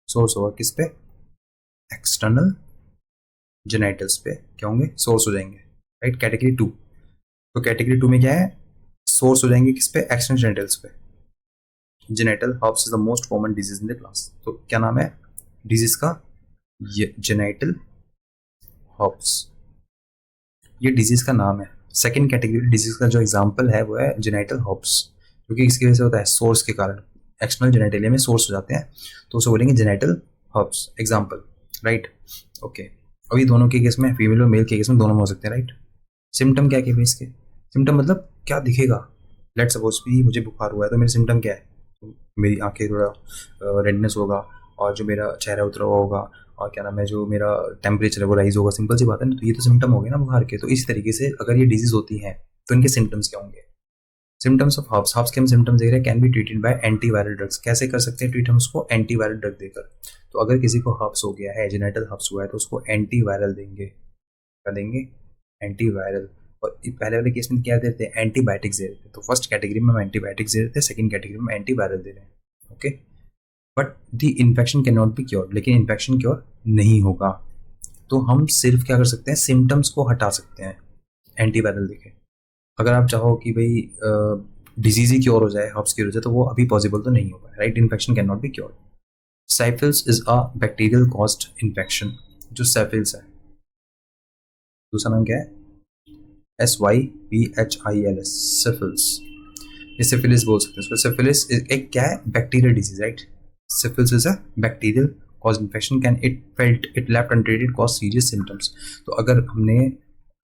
सोर्स होगा किस पे, एक्सटर्नल जेनिटल्स पे क्या होंगे, सोर्स हो जाएंगे, राइट। कैटेगरी 2, तो कैटेगरी 2 में क्या है, सोर्स हो जाएंगे किस पे, एक्सटर्नल जेनिटल्स पे। Genital herbs is the most common disease in the class. तो क्या नाम है डिजीज का, ये जेनिटल हर्ब्स, ये डिजीज का नाम है। सेकंड कैटेगरी डिजीज का जो एग्जांपल है वो है जेनिटल हर्ब्स, क्योंकि इसकी वजह से होता है सोर्स के कारण, एक्सटर्नल जेनिटलिया में सोर्स हो जाते हैं, तो उसे बोलेंगे genital herbs, example, right, okay. अभी दोनों के केस में, फीमेल और मेल के केस में दोनों में हो सकते हैं, राइट। सिम्टम क्या है इसके, सिम्टम मतलब क्या दिखेगा, लेट सपोज भी मुझे बुखार हुआ है तो मेरे सिम्टम क्या है, तो मेरी आंखें थोड़ा रेडनेस होगा, और जो मेरा चेहरा उतरा हुआ होगा, और क्या नाम है जो मेरा टेम्परेचर है वो राइज होगा, सिंपल सी बात है ना। तो ये तो सिम्टम हो गए ना बुखार के। तो इस तरीके से अगर ये डिजीज होती है तो इनके सिम्टम्स क्या होंगे, सिम्टम्स ऑफ हर्ब्स, हर्ब्स के हम सिम्टम्स देख रहे हैं, can be treated by antiviral drugs. कैसे कर सकते हैं ट्रीट हम उसको, एंटीवायरल ड्रग देकर। तो अगर किसी को हर्ब्स हो गया है, जेनिटल हर्ब्स हुआ है, तो उसको एंटीवायरल देंगे, क्या देंगे, एंटीवायरल। और पहले वाले केस में क्या देते हैं, एंटीबायोटिक्स दे देते हैं। तो फर्स्ट कैटेगरी में हम एंटीबायोटिक्स दे देते हैं, सेकंड कैटेगरी में एंटीवायरल दे रहे हैं, okay. But the infection can not be cure, लेकिन इन्फेक्शन क्योर नहीं होगा। तो हम सिर्फ क्या कर सकते हैं, सिम्टम्स को हटा सकते हैं एंटीवायरल देके। अगर आप चाहो कि भाई डिजीज ही क्योर हो जाए, हर्ब्स क्योर हो जाए, तो वो अभी पॉसिबल तो नहीं होगा, right. Infection can not be cure. साइफिल्स is a bacterial caused infection. जो साइफिल्स है, दूसरा नाम क्या है, SYPHILS, सिफिल्स, ये सिफिलिस बोल सकते हैं इसको। सिफिलिस एक क्या है, bacterial disease, right. Syphilis is a bacterial cause infection, can it felt it left untreated cause serious symptoms. तो अगर हमने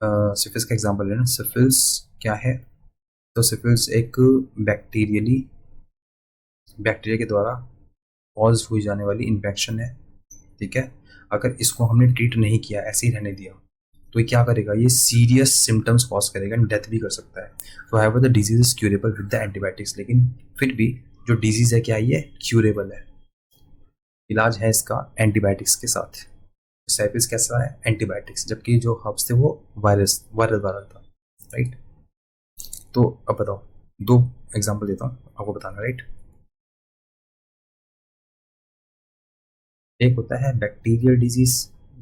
सिफिलिस का एग्जांपल लेना, सिफिलिस क्या है, तो सिफिलिस एक बैक्टीरियली बैक्टीरिया के द्वारा कॉज हुई जाने वाली इन्फेक्शन है, ठीक है। अगर इसको हमने ट्रीट नहीं किया, ऐसे ही रहने दिया, तो ये क्या करेगा, ये सीरियस सिम्टम्स कॉज करेगा, डेथ भी कर सकता है। तो however the disease is curable with the antibiotics, लेकिन फिर भी जो डिजीज है क्या, ये क्यूरेबल है, इलाज है इसका एंटीबायोटिक्स के साथ। साइफिस कैसा है, एंटीबायोटिक्स, जबकि जो हर्ब्स थे वो वायरल था, राइट। तो अब बताओ, दो एग्जांपल देता हूँ आपको बताना, राइट। एक होता है बैक्टीरियल डिजीज,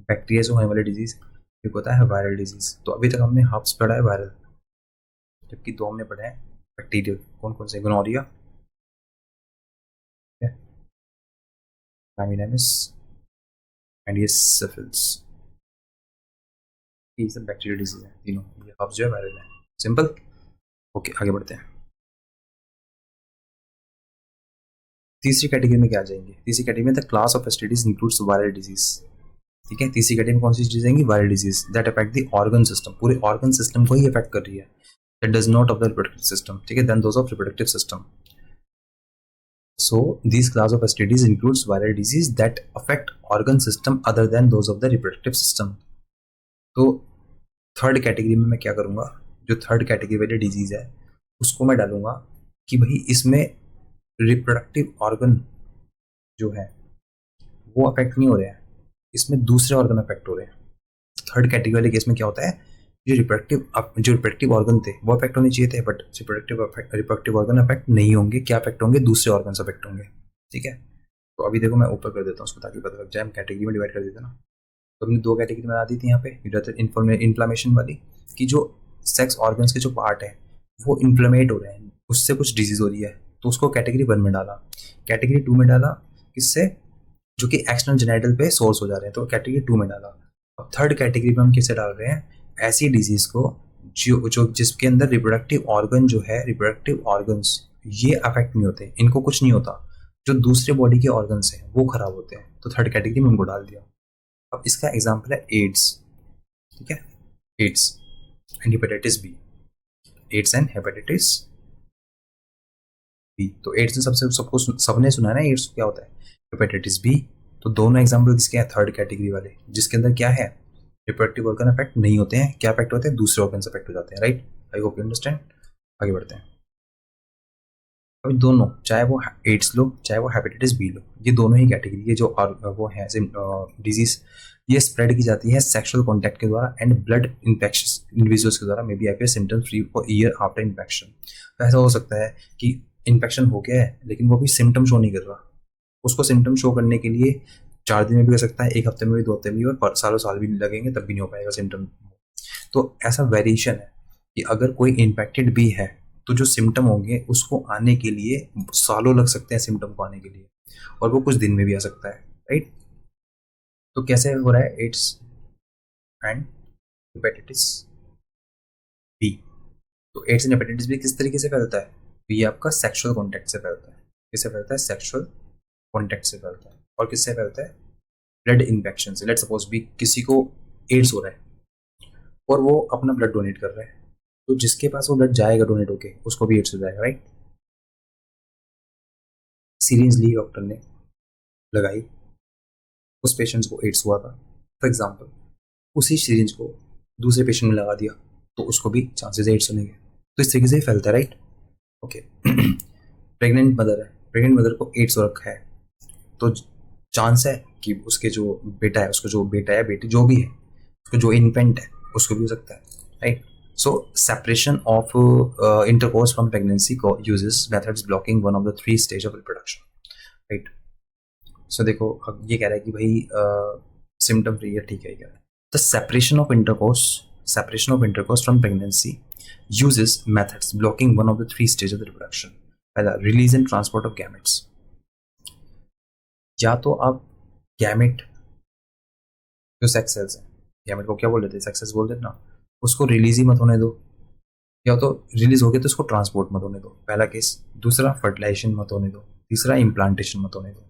बैक्टीरिया से होने वाली डिजीज, एक होता है वायरल डिजीज। तो अभी तक हमने हर्ब्स पढ़ा है वायरल, जबकि दो हमने पढ़े हैं बैक्टीरियल। कौन कौन से, गोनोरिया, लामिनामिस एंड ये सिफिलिस, ये सब बैक्टीरियल डिजीज है तीनों। ये हर्ब्स जो है वायरल है, सिंपल। ओके, आगे बढ़ते हैं। तीसरी कैटेगरी में क्या आ जाएंगे, तीसरी कैटेगरी में the class of STDs includes viral disease, ठीक है। तीसरी कैटेगरी में कौन सी डिजीज आएंगी, viral disease that affect the organ system, पूरे ऑर्गन सिस्टम को ही अफेक्ट कर रही है, that does not of the reproductive system, ठीक है, then those of reproductive system. So these class of STDs includes viral disease that affect organ system other than those of the reproductive system. तो third category में मैं क्या करूँगा, जो third category वाली disease है उसको मैं डालूंगा कि भाई इसमें रिप्रोडक्टिव ऑर्गन जो है वो अफेक्ट नहीं हो रहे हैं, इसमें दूसरे ऑर्गन अफेक्ट हो रहे हैं। थर्ड कैटेगरी वाले केस में क्या होता है, जो रिप्रोडक्टिव ऑर्गन थे वो अफेक्ट होने चाहिए थे, बट रिप्रोडक्टिव ऑर्गन अफेक्ट नहीं होंगे, क्या अफेक्ट होंगे, दूसरे ऑर्गन अफेक्ट होंगे, ठीक है। तो अभी देखो मैं ऊपर कर देता हूँ उसको ताकि पता लग जाए, हम कैटेगरी में डिवाइड कर देते ना। तो हमने दो कैटेगरी बना दी थी यहाँ पे, इन्फ्लामेशन वाली, कि जो सेक्स ऑर्गन्स के जो पार्ट है वो इन्फ्लेमेट हो रहे हैं, उससे कुछ डिजीज हो रही है, तो उसको कैटेगरी 1 में डाला। कैटेगरी 2 में डाला किससे, जो कि एक्सटर्नल जेनिटल पे सोर्स हो जा रहे हैं, तो कैटेगरी 2 में डाला। अब थर्ड कैटेगरी में हम किसे डाल रहे हैं, ऐसी डिजीज को जो जिसके अंदर रिप्रोडक्टिव ऑर्गन जो है, रिप्रोडक्टिव ऑर्गन्स ये अफेक्ट नहीं होते, इनको कुछ नहीं होता, जो दूसरे बॉडी के ऑर्गन्स हैं वो खराब होते हैं, तो थर्ड कैटेगरी में उनको डाल दिया। अब इसका एग्जाम्पल है एड्स, ठीक है, AIDS and hepatitis B, AIDS and hepatitis B. तो एड्स सबने सुना है ना, एड्स क्या होता है, हेपेटाइटिस बी। तो दोनों एग्जाम्पल किसके हैं, थर्ड कैटेगरी वाले, जिसके अंदर क्या है, रिप्रोडक्टिव ऑर्गन अफेक्ट नहीं होते हैं, क्या अफेक्ट होते हैं, दूसरे ऑर्गन अफेक्ट हो जाते हैं, right. I hope you understand. आगे बढ़ते हैं। अभी दोनों, चाहे वो एड्स लो चाहे वो हेपेटाइटिस बी लो, ये दोनों ही कैटेगरी, ये जो वो है डिजीज, ये स्प्रेड की जाती है सेक्सुअल कॉन्टैक्ट के द्वारा एंड ब्लड इन्फेक्शन इंडिविजुअल्स के द्वारा, may be appear symptoms free for year after infection. तो ऐसा हो सकता है कि इन्फेक्शन हो गया है लेकिन वो भी सिम्टम शो नहीं कर रहा, उसको सिम्टम शो करने के लिए 4 दिन में भी कर सकता है, 1 हफ्ते में भी, 2 हफ्ते में भी, और सालों साल भी लगेंगे तब भी नहीं हो पाएगा सिम्टम। तो ऐसा वेरिएशन है कि अगर कोई इन्फेक्टेड भी है तो जो सिम्टम होंगे उसको आने के लिए सालों लग सकते हैं, सिम्टम को आने के लिए, और वो कुछ दिन में भी आ सकता है, राइट। तो कैसे हो रहा है एड्स एंड हेपेटाइटिस बी, तो एड्स एंड हेपेटाइटिस बी किस तरीके से फैलता है, तो ये आपका सेक्सुअल कॉन्टैक्ट से फैलता है, किससे फैलता है, सेक्सुअल कॉन्टैक्ट से फैलता है, और किससे फैलता है, ब्लड इन्फेक्शन से। लेट्स सपोज भी किसी को एड्स हो रहा है और वो अपना ब्लड डोनेट कर रहा है, तो जिसके पास वो ब्लड जाएगा डोनेट होके उसको भी एड्स हो जाएगा, राइट। सीरीज ली डॉक्टर ने लगाई, उस पेशेंट को एड्स हुआ था, फॉर एग्जांपल उसी सीरीज को दूसरे पेशेंट में लगा दिया तो उसको भी चांसेस एड्स होने के, तो इस तरीके से ही फैलता है, राइट। ओके। प्रेग्नेंट मदर है, प्रेग्नेंट मदर को एड्स हो रखा है, तो चांस है कि उसके जो बेटा है, उसको जो बेटा है बेटी जो भी है, उसको जो इन्फेंट है उसको भी हो सकता है, right. So separation of intercourse from pregnancy uses methods blocking one of the 3 stage of reproduction, right? So देखो अब ये कह रहा है कि भाई symptom free है, ठीक है, क्या है, the separation of intercourse from pregnancy uses methods blocking one of the 3 stage of the reproduction, पहला release and transport of gametes, या तो आप गैमेट जो सेक्स सेल्स हैं, गैमेट को क्या बोल देते हैं, सेक्स सेल्स बोल देते ना, उसको रिलीज ही मत होने दो, या तो रिलीज हो गया तो उसको ट्रांसपोर्ट मत होने दो, पहला केस। दूसरा, फर्टिलाइजेशन मत होने दो। तीसरा, इम्प्लांटेशन मत होने दो,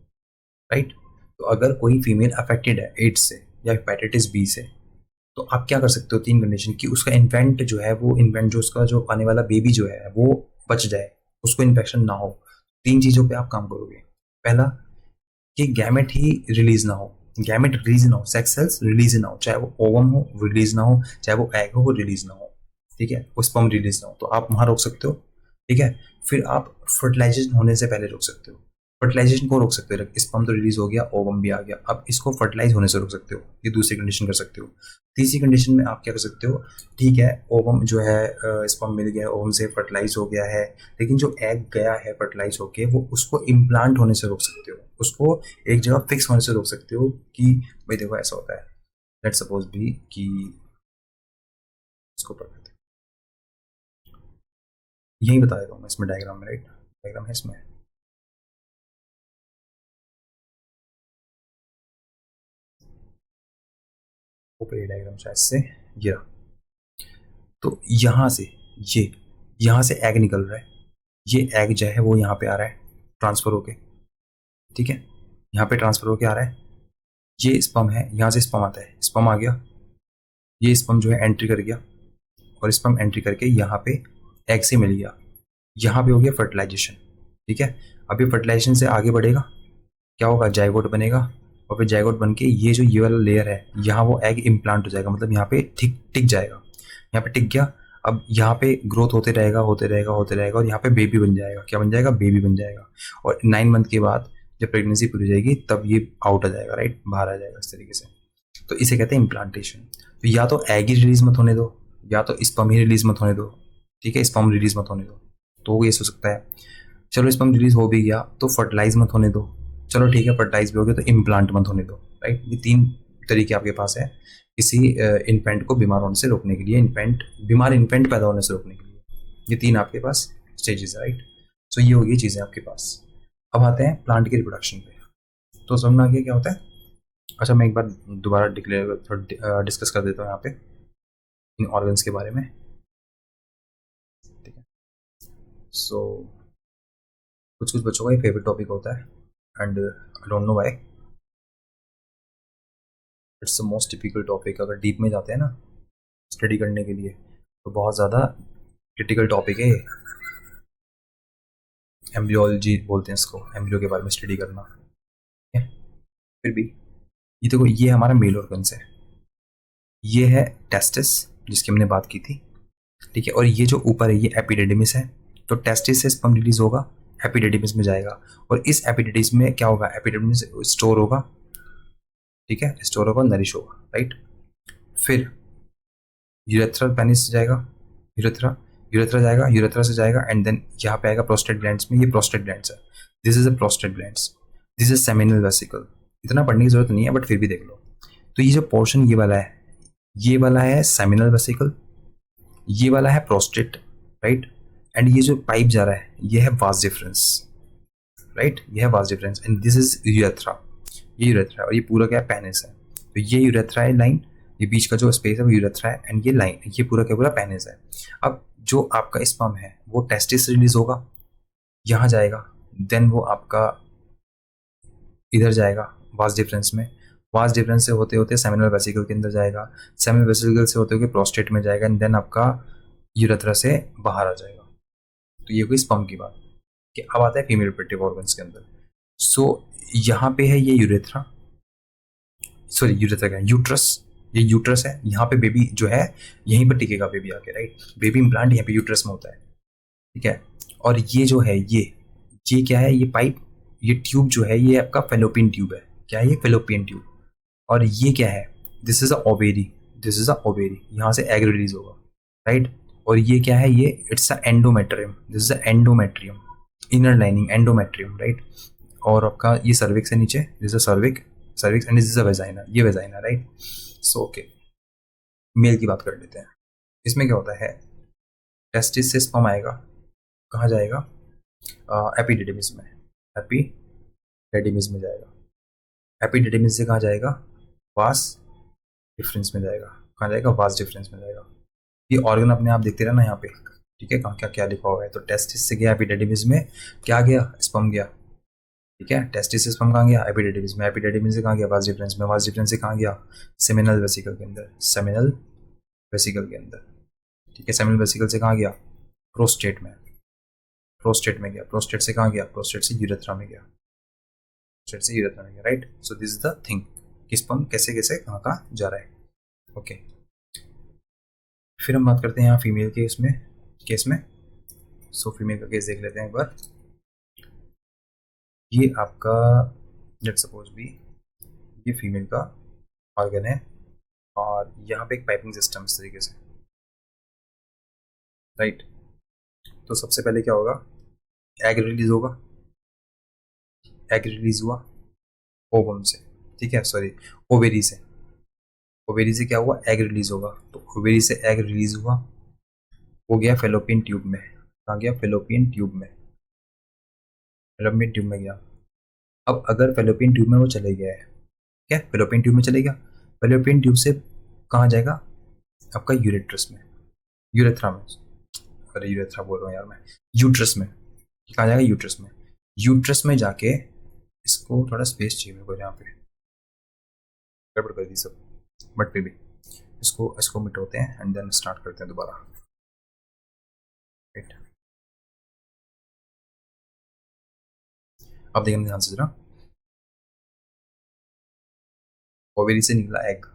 राइट। तो अगर कोई फीमेल अफेक्टेड है एड्स से या हेपेटाइटिस बी से, तो आप क्या कर सकते हो, 3 कंडीशन की, उसका इन्फेंट जो है वो इन्फेंट जो उसका जो आने वाला बेबी जो है वो बच जाए, उसको इन्फेक्शन ना हो, 3 चीज़ों पे आप काम करोगे। पहला कि गैमेट ही रिलीज ना हो, गैमेट रिलीज ना हो, सेक्स सेल्स रिलीज ना हो, चाहे वो ओवम हो रिलीज ना हो, चाहे वो एग हो वो रिलीज ना हो, ठीक है, वो स्पर्म रिलीज ना हो, तो आप वहाँ रोक सकते हो, ठीक है। फिर आप फर्टिलाइजेशन होने से पहले रोक सकते हो। फर्टिलाइजेशन को रोक सकते हो, स्पर्म तो रिलीज हो गया, ओवम भी आ गया, अब इसको फर्टिलाइज होने से रोक सकते हो, ये दूसरी कंडीशन कर सकते हो। तीसरी कंडीशन में आप क्या कर सकते हो, ठीक है, ओवम जो है स्पर्म मिल गया, ओवम से फर्टिलाइज हो गया है, लेकिन जो एग गया है फर्टिलाइज होके, वो उसको इम्प्लांट होने से रोक सकते हो, उसको एक जगह फिक्स होने से रोक सकते हो कि भाई देखो ऐसा होता है। लेट्स सपोज भी कि इसको पढ़ लेते हैं, यही बता देता हूँ मैं इसमें डायग्राम में, राइट, डायग्राम है इसमें, ऊपर ये डायग्राम शायद से ये रहा। तो यहाँ से ये यहाँ से एग निकल रहा है, ये एग जो है वो यहाँ पे आ रहा है ट्रांसफर होके, ठीक है, यहाँ पे ट्रांसफर होके आ रहा है, ये स्पर्म है, यहाँ से स्पर्म आता है, स्पर्म आ गया, ये स्पर्म जो है एंट्री कर गया, और स्पर्म एंट्री करके यहाँ पे एग से मिल गया, यहाँ पे हो गया फर्टिलाइजेशन, ठीक है। अब ये फर्टिलाइजेशन से आगे बढ़ेगा, क्या होगा, जाइगोट बनेगा, और फिर जाइगोट बन के ये वाला लेयर है यहाँ वो एग इम्प्लांट हो जाएगा, मतलब यहाँ पे टिक जाएगा, यहाँ पे टिक गया। अब यहाँ पे ग्रोथ होते रहेगा होते रहेगा होते रहेगा, और यहाँ पे बेबी बन जाएगा, क्या बन जाएगा, बेबी बन जाएगा। और 9 मंथ के बाद जब प्रेगनेंसी पूरी हो जाएगी तब ये आउट आ जाएगा, राइट, बाहर आ जाएगा इस तरीके से। तो इसे कहते हैं इम्प्लांटेशन। तो या तो एग ही रिलीज मत होने दो, या तो स्पर्म ही रिलीज मत होने दो, ठीक है, स्पर्म रिलीज मत होने दो, तो ये हो सकता है। चलो स्पर्म रिलीज हो भी गया तो फर्टिलाइज मत होने दो, चलो ठीक है, फर्टिलाइज भी हो गया तो इम्प्लांट मत होने दो, राइट। ये 3 तरीके आपके पास है किसी इन्फेंट को बीमार होने से रोकने के लिए, बीमार इन्फेंट पैदा होने से रोकने के लिए, ये 3 आपके पास स्टेजेस है, राइट। सो ये होगी चीज़ें आपके पास। अब आते हैं प्लांट के रिप्रोडक्शन पे। तो समझ में आ गया क्या होता है। अच्छा, मैं एक बार दोबारा डिस्कस कर देता हूँ यहाँ पे इन ऑर्गन्स के बारे में, ठीक है। सो कुछ कुछ बच्चों का ये फेवरेट टॉपिक होता है, and I don't know why, it's the most typical topic. अगर डीप में जाते हैं ना स्टडी करने के लिए तो बहुत ज़्यादा क्रिटिकल टॉपिक है ये। एम्ब्रियोलॉजी बोलते हैं इसको, एम्ब्रियो के बारे में स्टडी करना, ठीक है। फिर भी ये देखो, ये हमारा मेल ऑर्गन्स है, ये है टेस्टिस जिसकी हमने बात की थी, ठीक है, और ये जो ऊपर है ये एपिडिडिमिस है। तो टेस्टिस से स्पर्म रिलीज होगा, एपिडिडिमिस में जाएगा, और इस एपिडिडिमिस में क्या होगा, एपिडिडिमिस स्टोर होगा, ठीक है, स्टोर होगा, नरिश होगा, राइट। फिर यूरेथ्रल पेनिस जाएगा, यूरेथ्रा यूरेथ्रा जाएगा, यूरेथ्रा से जाएगा, एंड देन यहाँ पे आएगा प्रोस्टेट ग्लैंड्स में, ये प्रोस्टेट ग्लैंड्स है, this is a prostate glands, this is seminal vesicle. इतना पढ़ने की जरूरत नहीं है बट फिर भी देख लो। तो ये जो पोर्शन ये वाला है, ये वाला है सेमिनल वेसिकल, ये वाला है प्रोस्टेट, राइट, एंड ये जो पाइप जा रहा है ये है वास डिफरेंस, राइट, ये है vas deferens, and this is urethra, ये यूरेथ्रा है, और ये पूरा क्या है, पेनिस है। तो ये यूरेथ्रा है लाइन, ये बीच का जो स्पेस है वो यूरेथ्रा है, एंड ये लाइन, ये पूरा क्या पूरा पेनिस है। अब जो आपका स्पर्म है वो टेस्टिस रिलीज होगा, यहाँ जाएगा, देन वो आपका इधर जाएगा वास डिफरेंस में, वास डिफरेंस से होते होते सेमिनल वेसिकल के अंदर जाएगा, सेमिनल वेसिकल से होते हुए प्रोस्टेट में जाएगा, एंड देन आपका यूरेथ्रा से बाहर आ जाएगा। तो ये हुई स्पर्म की बात। कि अब आता है फीमेल रिप्रोडक्टिव ऑर्गन्स के अंदर। सो यहाँ पे है ये यूरेथ्रा, सॉरी यूरेथ्रा क्या, यूट्रस, ये यूट्रस है, यहाँ पे बेबी जो है यहीं पर टिकेगा बेबी आके, राइट, बेबी इम्प्लांट यहाँ पे यूट्रस में होता है, ठीक है। और ये जो है ये क्या है, ये पाइप, ये ट्यूब जो है ये आपका फेलोपियन ट्यूब है, क्या है ये, फेलोपियन ट्यूब। और ये क्या है, this is a ovary, this is a ovary, यहाँ से एग रिलीज होगा, राइट। और ये क्या है, ये it's a endometrium, this is a endometrium, inner lining endometrium, right. और आपका ये सर्विक्स है नीचे, this is a cervix and this is a vagina, ये vagina, right. So okay, male की बात कर लेते हैं। इसमें क्या होता है, टेस्टिस से स्पर्म आएगा, कहाँ जाएगा, एपिडिडिमिस में, एपिडिडिमिस में जाएगा, एपिडिडिमिस से कहाँ जाएगा, वास डिफरेंस में जाएगा, कहाँ जाएगा, वास डिफरेंस में जाएगा। ये ऑर्गन अपने आप देखते रहना यहाँ पे, ठीक है, कहाँ क्या क्या लिखा हुआ है। तो टेस्टिस से गया एपिडिडिमिस में, क्या गया, स्पर्म गया, ठीक है, टेस्टिस से स्पर्म कहाँ गया, एपिडिडिमिस में, एपिडिडिमिस से कहाँ गया, वास डिफरेंस में, वास डिफरेंस से कहाँ गया, सेमिनल वेसिकल के अंदर, सेमिनल वेसिकल के अंदर, ठीक है, सेमिनल वेसिकल से कहाँ गया, प्रोस्टेट में, प्रोस्टेट में गया, प्रोस्टेट से कहाँ गया, प्रोस्टेट से यूरेथ्रा में गया, प्रोस्टेट से यूरेथ्रा में गया, right. So this is the thing कि स्पर्म कैसे कैसे कहाँ कहाँ जा रहा है। ओके, फिर हम बात करते हैं यहाँ फीमेल के केस में। सो फीमेल का केस देख लेते हैं एक बार। ये आपका लेट्स सपोज भी ये फीमेल का ऑर्गन है और यहाँ पे एक पाइपिंग सिस्टम इस तरीके से, राइट। तो सबसे पहले क्या होगा, एग रिलीज होगा, एग रिलीज हुआ ओवम से, ठीक है, सॉरी ओवेरी से, ओवेरी से क्या हुआ, एग रिलीज होगा। तो ओवेरी से एग रिलीज हुआ, वो गया फेलोपियन ट्यूब में, कहाँ गया, फेलोपियन ट्यूब में, फेलोपियन ट्यूब में गया। अब अगर फेलोपियन ट्यूब में वो चले गया है, क्या फेलोपियन ट्यूब में चले गया, फेलोपियन ट्यूब से कहाँ जाएगा, आपका यूरेट्रस में, यूरेथ्रा में, अरे यूरेथ्रा बोल रहा हूँ यार मैं, यूट्रस में, कहाँ जाएगा, यूट्रस में, यूट्रस में जाके इसको थोड़ा स्पेस चाहिए मेरे को, यहाँ पे गड़बड़ कर दी सब, बट फिर भी इसको इसको मिटाते हैं एंड देन स्टार्ट करते हैं दोबारा, राइट। अब देखिए ध्यान से जरा, ओवेरी से निकला एग,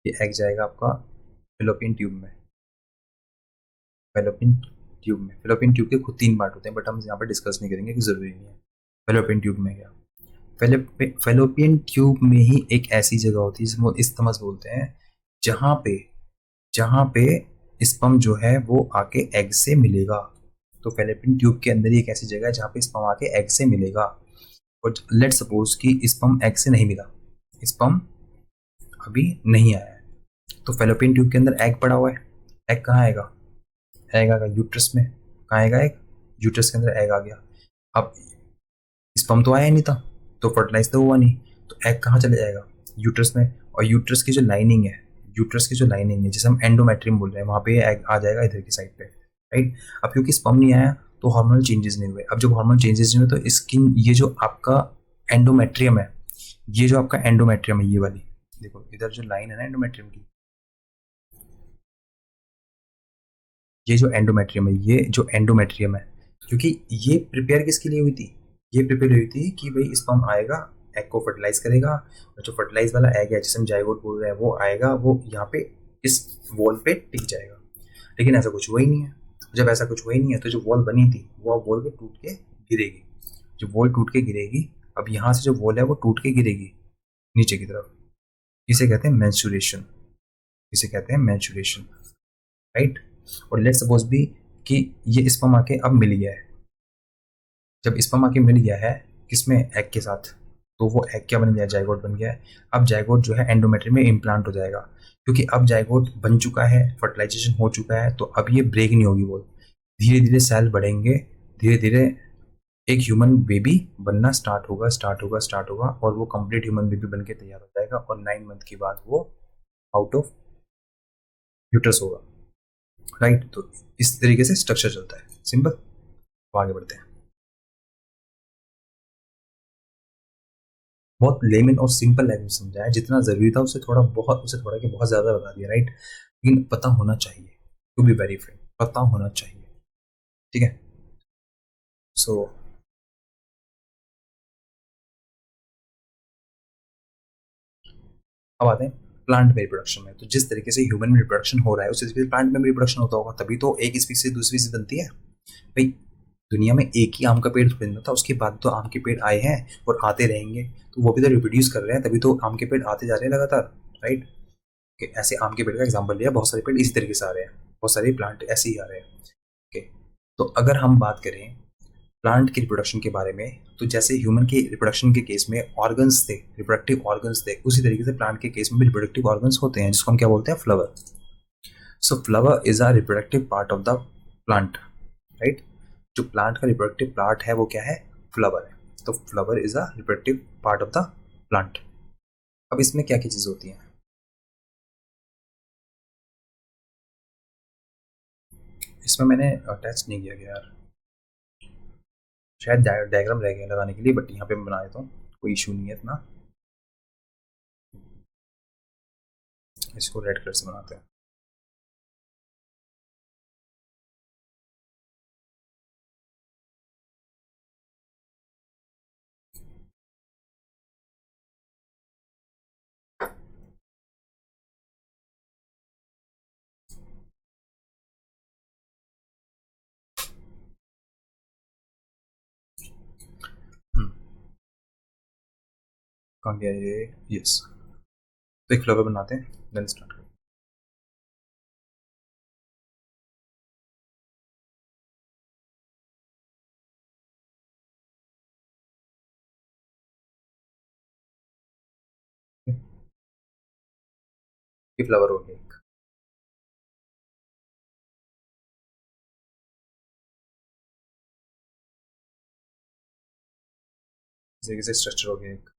ये एग जाएगा आपका फेलोपियन ट्यूब में, फेलोपियन ट्यूब में, फेलोपियन ट्यूब के खुद 3 पार्ट होते हैं बट हम यहाँ पे डिस्कस नहीं करेंगे कि जरूरी नहीं है। फेलोपियन ट्यूब में गया, फेलोपियन ट्यूब में ही एक ऐसी जगह होती है जिसको इस्तमस बोलते हैं, जहाँ पे स्पर्म जो है वो आके एग से मिलेगा। तो फेलोपियन ट्यूब के अंदर ही एक ऐसी जगह है जहाँ पे स्पर्म आके एग से मिलेगा। और लेट सपोज कि स्पर्म एग से नहीं मिला, स्पर्म अभी नहीं आया है, तो फेलोपियन ट्यूब के अंदर एग पड़ा हुआ है, एग कहाँ आएगा, एग आएगा यूट्रस में, कहाँ आएगा एग, यूट्रस के अंदर एग आ गया। अब स्पर्म तो आया ही नहीं था, तो फर्टिलाइज तो हुआ नहीं, तो एग कहाँ चले जाएगा, यूट्रस में। और यूट्रस की जो लाइनिंग है, यूट्रस की जो लाइनिंग है जिसे हम एंडोमेट्रियम बोल रहे हैं, वहाँ पे एग आ जाएगा इधर की साइड पे, राइट। अब क्योंकि स्पर्म नहीं आया तो हार्मोनल चेंजेस नहीं हुए, अब जब हार्मोनल चेंजेस नहीं हुए तो स्किन, ये जो आपका एंडोमेट्रियम है, ये जो आपका एंडोमेट्रियम है, ये वाली देखो इधर जो लाइन है ना एंडोमेट्रियम की, ये जो एंडोमेट्रियम है, ये जो एंडोमेट्रियम है, क्योंकि ये प्रिपेयर किसके लिए हुई थी, ये प्रिपेयर हुई थी कि भाई स्पर्म आएगा, एग को फर्टिलाइज करेगा, और जो फर्टिलाइज वाला एग है जिसे हम जाइगोट बोल रहे हैं वो आएगा, वो यहाँ पे इस वॉल पे टिक जाएगा। लेकिन ऐसा कुछ हुआ ही नहीं है। जब ऐसा कुछ हुआ ही नहीं है तो जो वॉल बनी थी वो अब वॉल पे टूट के गिरेगी, जो वॉल टूट के गिरेगी, अब यहाँ से जो वॉल है वो टूट के गिरेगी नीचे की तरफ, इसे कहते हैं मेंस्ट्रुएशन, इसे कहते हैं मेंस्ट्रुएशन, राइट। और लेट्स सपोज भी कि ये स्पर्म आके अब मिल गया है, जब स्पर्म आके मिल गया है किसमें, एग के साथ, तो वो एग क्या बन गया, जाइगोट बन गया है। अब जाइगोट जो है एंडोमेट्रियम में इम्प्लांट हो जाएगा, क्योंकि अब जाइगोट बन चुका है, फर्टिलाइजेशन हो चुका है, तो अब ये ब्रेक नहीं होगी, वो धीरे धीरे सेल बढ़ेंगे, धीरे धीरे एक ह्यूमन बेबी बनना स्टार्ट होगा, स्टार्ट होगा और वो कंप्लीट ह्यूमन बेबी बन के तैयार हो जाएगा, और 9 मंथ के बाद वो आउट ऑफ यूट्रस होगा, राइट। तो इस तरीके से स्ट्रक्चर चलता है, सिंपल। आगे बढ़ते हैं। बहुत लेमन और सिंपल लैंग्वेज समझाया, जितना जरूरी था उससे थोड़ा कि बहुत ज्यादा बता दिया, राइट। लेकिन पता होना चाहिए, टू बी वेरी फ्रेंक, पता होना चाहिए, ठीक है। सो अब आते हैं प्लांट में रिप्रोडक्शन में। तो जिस तरीके से ह्यूमन में रिप्रोडक्शन हो रहा है उसी तरीके से प्लांट में भी रिप्रोडक्शन होता होगा, तभी तो एक स्पीसीज से दूसरी स्पीसीज बनती है भाई। दुनिया में एक ही आम का पेड़ थोड़ी ना था, उसके बाद तो आम के पेड़ आए हैं और आते रहेंगे, तो वो भी तो रिप्रोड्यूस कर रहे हैं, तभी तो आम के पेड़ आते जा रहे हैं लगातार, राइट। ऐसे आम के पेड़ का एग्जाम्पल लिया, बहुत सारे पेड़ इसी तरीके से आ रहे हैं, बहुत सारे प्लांट ऐसे ही आ रहे हैं, ओके। तो अगर हम बात करें प्लांट की रिप्रोडक्शन के बारे में, तो जैसे ह्यूमन के रिप्रोडक्शन के केस में ऑर्गन्स थे, रिप्रोडक्टिव ऑर्गन्स थे, उसी तरीके से प्लांट के केस में भी रिप्रोडक्टिव ऑर्गन्स होते हैं, जिसको हम क्या बोलते हैं, flower. So flower is a reproductive part of the plant, right. जो प्लांट का रिप्रोडक्टिव पार्ट है वो क्या है, फ्लावर है। तो flower is a reproductive part of the plant. अब इसमें क्या क्या चीज़ होती हैं, इसमें मैंने अटैच नहीं किया गया यार, शायद डायग्राम रह गया लगाने के लिए, बट यहाँ पे मैं बना देता हूँ, कोई इशू नहीं है इतना। इसको रेड कलर से बनाते हैं। कहाँ गया ये? यस, तो एक फ्लावर बनाते हैं, देन स्टार्ट करते हैं। ये फ्लावर हो गया एक। इस तरीके से स्ट्रक्चर हो गया एक।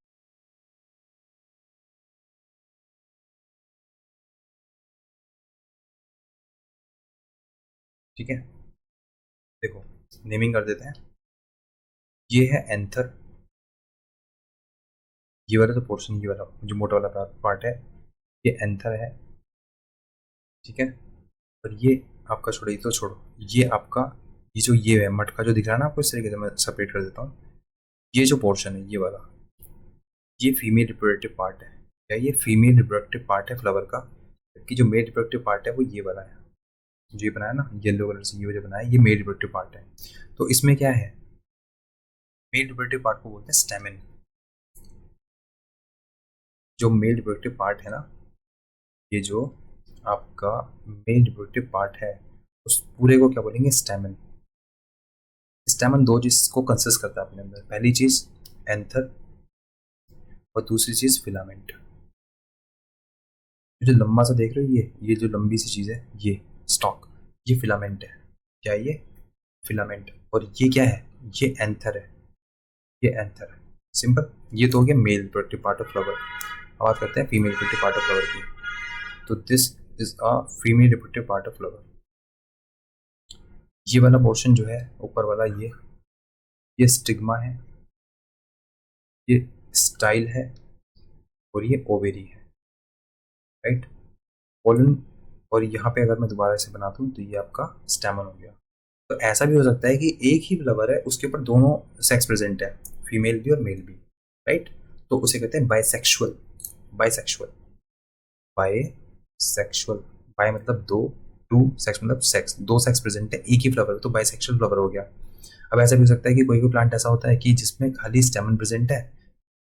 ठीक है, देखो नेमिंग कर देते हैं। ये है एंथर, ये वाला जो पोर्शन, ये वाला जो मोटा वाला पार्ट है, ये एंथर है। ठीक है, और ये आपका छोड़ो, ये तो छोड़ो, ये आपका, ये जो ये है मटका जो दिख रहा है ना आपको, इस तरीके से मैं सेपरेट कर देता हूँ। ये जो पोर्शन है ये वाला, ये फीमेल रिप्रोडक्टिव पार्ट है। क्या ये फीमेल रिप्रोडक्टिव पार्ट है फ्लावर का? जबकि जो मेल रिप्रोडक्टिव पार्ट है वो ये वाला है, जो ये बनाया ना येलो कलर से, ये जो बनाया ये मेल रिप्रोडक्टिव पार्ट है। तो इसमें क्या है, मेल रिप्रोडक्टिव पार्ट को बोलते हैं स्टेमिन। जो मेल रिप्रोडक्टिव पार्ट है ना, ये जो आपका मेल रिप्रोडक्टिव पार्ट है, उस पूरे को क्या बोलेंगे? स्टेमिन। स्टेमिन दो चीज को कंसिस्ट करता है अपने अंदर, पहली चीज एंथर और दूसरी चीज फिलामेंट। जो लंबा सा देख रहे हो ये जो लंबी सी चीज है, ये स्टॉक, ये फिलामेंट है। क्या है ये? फिलामेंट। और ये क्या है? ये एंथर है, ये एंथर है। सिंपल। ये तो हो गया mail reproductive part of flower. अब बात करते हैं female reproductive part of flower की। तो this is a female reproductive part of flower. ये वाला पोर्शन जो है ऊपर वाला, ये स्टिग्मा है, ये स्टाइल है, और ये ओवेरी है, राइट? पोलन। और यहाँ पे अगर मैं दोबारा से बना दूँ तो ये आपका स्टैमन हो गया। तो ऐसा भी हो सकता है कि एक ही फ्लावर है, उसके ऊपर दोनों सेक्स प्रेजेंट है, फीमेल भी और मेल भी, राइट? तो उसे कहते हैं बाइसेक्सुअल। बाइसेक्सुअल, बाइसेक्सुअल, बाय मतलब दो, टू सेक्स मतलब सेक्स, दो सेक्स प्रेजेंट है एक ही फ्लावर, तो बाइसेक्सुअल फ्लावर हो गया। अब ऐसा भी हो सकता है कि कोई कोई प्लांट ऐसा होता है कि जिसमें खाली स्टेमन प्रेजेंट है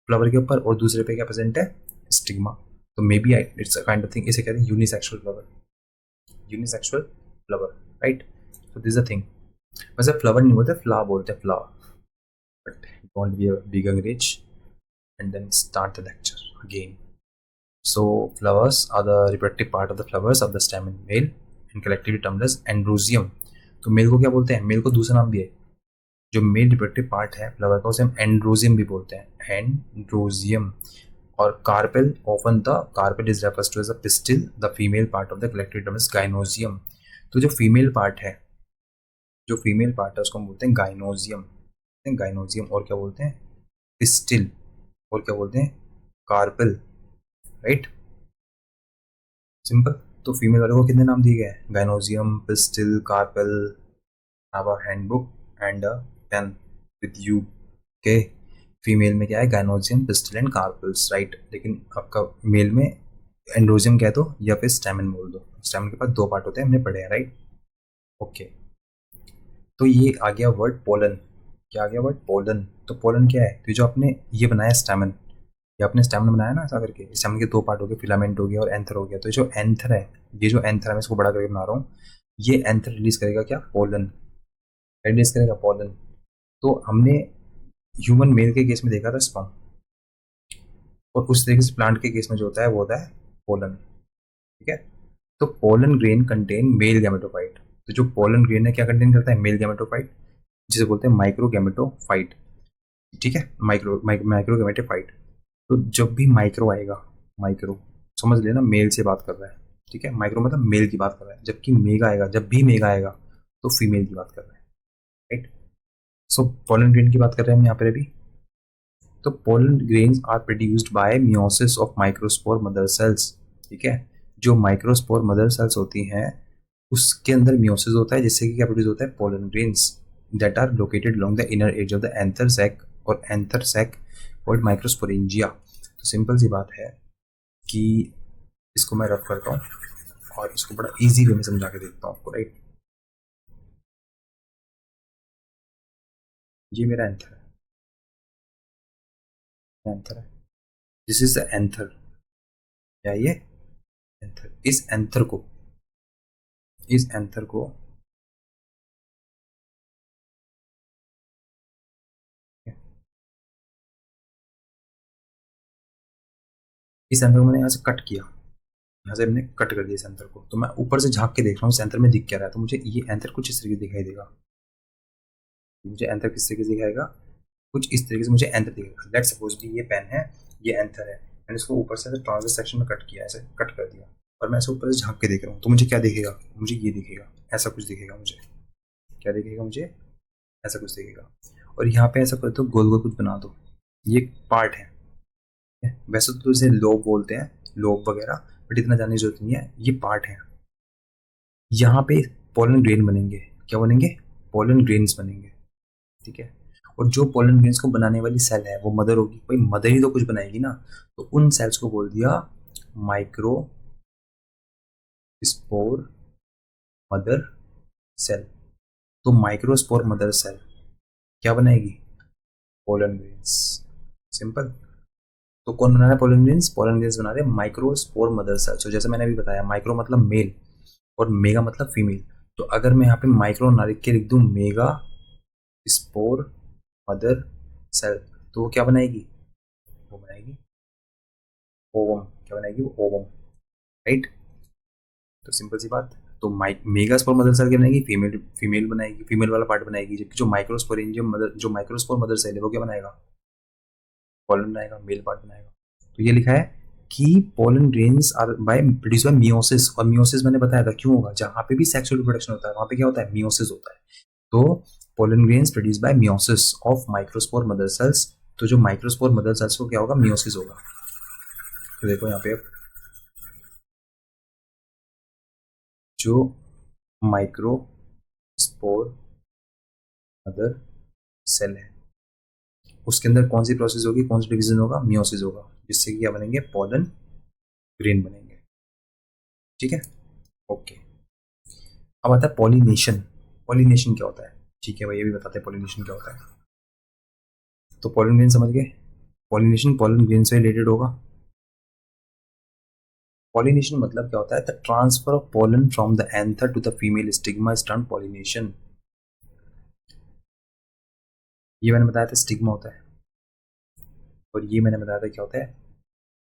फ्लावर के ऊपर, और दूसरे पे क्या प्रेजेंट है? स्टिग्मा। तो maybe it's a kind of thing, इसे कहते हैं unisexual flower. Unisexual flower, right? तो दिस द थिंग। वैसे फ्लावर नहीं बोलते, फ्ला बोलते हैं, फ्ला। But don't be a big अंग्रेज and then start the lecture again. So flowers are the reproductive part of the flowers of the stem in male and collectively termed as androsium. तो mail को क्या बोलते हैं? Mail को दूसरा नाम भी है, जो मेल रिप्रोडक्टिव पार्ट है फ्लावर का, उसे हम एंड्रोजियम भी बोलते हैं, एंड्रोजियम। और carpel, often the carpel is refers to as a pistil, the female part of the collective term is gynoecium. तो जो फीमेल पार्ट है, जो फीमेल पार्ट है उसको हम बोलते हैं गाइनोजियम, गाइनोजियम। और क्या बोलते हैं? पिस्टिल। और क्या बोलते हैं? Carpel, right? सिंपल। तो फीमेल वाले को कितने नाम दिए गए हैं? Gynoecium, pistil, carpel. Have a handbook and a pen with you. Okay, female में क्या है? Gynoecium, pistil and carpels, right? लेकिन आपका मेल में एंड्रोजियम कह दो या फिर स्टैमिन बोल दो। स्टैमिन के पास दो पार्ट होते हैं, हमने पढ़े हैं, राइट? ओके, तो ये आ गया वर्ड पोलन। क्या आ गया वर्ड? पोलन। तो पोलन क्या है? तो जो आपने ये बनाया स्टैमिन, ये आपने स्टैमिन बनाया ना ऐसा करके, स्टैमिन के दो पार्ट हो गए, फिलामेंट हो गया और एंथर हो गया। तो जो एंथर है, ये जो एंथर है, मैं इसको बड़ा करके बना रहा हूँ, ये एंथर रिलीज करेगा क्या? पोलन। रिलीज करेगा पोलन। तो हमने ह्यूमन मेल के केस में देखा था स्पर्म, और उस तरीके से प्लांट के केस में जो होता है वो होता है पोलन। ठीक है, तो pollen grain contain male gametophyte. तो जो पोलन ग्रेन है क्या कंटेन करता है? मेल गैमेटोफाइट, जिसे बोलते हैं माइक्रो गैमेटोफाइट। ठीक है, माइक्रो गैमेटोफाइट। तो जब भी माइक्रो आएगा, माइक्रो समझ लेना मेल से बात कर रहा है। ठीक है, माइक्रो मतलब मेल की बात कर रहा है। जबकि मेगा आएगा, जब भी मेगा आएगा तो फीमेल की बात कर रहा है, राइट? सो पोलन ग्रेन की बात कर रहे हैं हम यहाँ पर अभी। तो pollen grains are produced by meiosis of microspore mother cells. ठीक है, जो माइक्रोस्पोर मदर सेल्स होती हैं उसके अंदर मियोसिस होता है, जिससे कि क्या प्रोड्यूस होता है? Pollen grains that are located along the inner edge of the anther sac, और एंथर सैक कॉल्ड माइक्रोस्पोरेंजिया। तो सिंपल सी बात है कि इसको मैं रफ करता हूँ और इसको बड़ा इजी वे में समझा के देता हूँ आपको, राइट? ये मेरा एंथर है, एंथर है। दिस इज द एंथर, क्या ये एंथर। इस एंथर को इस एंथर को मैंने यहाँ से कट किया, यहाँ से हमने कट कर दिया इस एंथर को। तो मैं ऊपर से झांक के देख रहा हूँ इस एंथर में दिख क्या रहा है, तो मुझे ये एंथर कुछ इस तरीके से दिखाई देगा। मुझे एंथर किस तरीके से दिखाएगा, कुछ इस तरीके से मुझे एंथर दिखेगा। लेट्स सपोज कि ये पेन है, ये एंथर है, मैंने इसको ऊपर से ट्रांसवर्स सेक्शन में कट किया, ऐसे कट कर दिया, और मैं ऐसे ऊपर से झांक के देख रहा हूँ, तो मुझे क्या दिखेगा, मुझे ये दिखेगा, ऐसा कुछ दिखेगा। मुझे क्या दिखेगा, मुझे ऐसा कुछ दिखेगा। और यहाँ पे ऐसा कर दो, गोल गोल कुछ बना दो, ये पार्ट है। वैसे तो इसे लोब बोलते हैं, लोब वगैरह, बट इतना जानने की जरूरत नहीं है, ये पार्ट है। यहाँ पे पोलन ग्रेन बनेंगे, क्या बनेंगे, पोलन ग्रेन्स बनेंगे, ठीक है। और जो पोलन ग्रेन्स को बनाने वाली सेल है वो मदर होगी, भाई मदर ही तो कुछ बनाएगी ना, तो उन सेल्स को बोल दिया माइक्रो स्पोर मदर सेल। तो माइक्रोस्पोर मदर सेल क्या बनाएगी, पोलन ग्रेन्स, सिंपल। तो कौन बना रहा है पोलन ग्रेन्स, पोलन ग्रेन्स बना रहे हैं माइक्रोस्पोर मदर सेल। तो जैसे मैंने अभी बताया, माइक्रो मतलब मेल और मेगा मतलब फीमेल। तो अगर मैं यहाँ पे माइक्रो ना लिख के लिख दूं मेगा स्पोर मदर सेल, तो वो क्या बनाएगी, वो बनाएगी ओवम, क्या बनाएगी, वो ओवम, राइट। तो सिंपल सी बात। तो मेगा स्पोर मदर सेल क्या बनाएगी, फीमेल फीमेल बनाएगी, फीमेल वाला पार्ट बनाएगी। जबकि जो माइक्रोस्पोर मदर सेल है वो क्या बनाएगा, पोलन बनाएगा, मेल पार्ट बनाएगा। तो ये लिखा है कि pollen grains are by produce by meiosis, और मियोसिस मैंने बताया था क्यों होगा, जहां पे भी सेक्सुअल रिप्रोडक्शन होता है वहां पे क्या होता है, मियोसिस होता है। तो pollen grains produce by meiosis of microspore mother sales. तो जो माइक्रोस्पोर मदर सेल्स को क्या होगा, मियोसिस होगा। तो देखो यहाँ पे जो माइक्रोस्पोर मदर सेल है उसके अंदर कौन सी प्रोसेस होगी, कौन सा डिवीजन होगा, मियोसिस होगा, जिससे कि क्या बनेंगे, पोलन ग्रेन बनेंगे, ठीक है, ओके। अब आता है पॉलिनेशन। पॉलिनेशन क्या होता है, ठीक है भाई, ये भी बताते हैं पॉलिनेशन क्या होता है। तो पोलन ग्रेन समझ गए, पॉलिनेशन पोलन ग्रेन से रिलेटेड होगा। पॉलिनेशन मतलब क्या होता है, the transfer of pollen from the anther to the female stigma is termed pollination. ये मैंने बताया था स्टिग्मा होता है, और ये मैंने बताया था क्या होता है,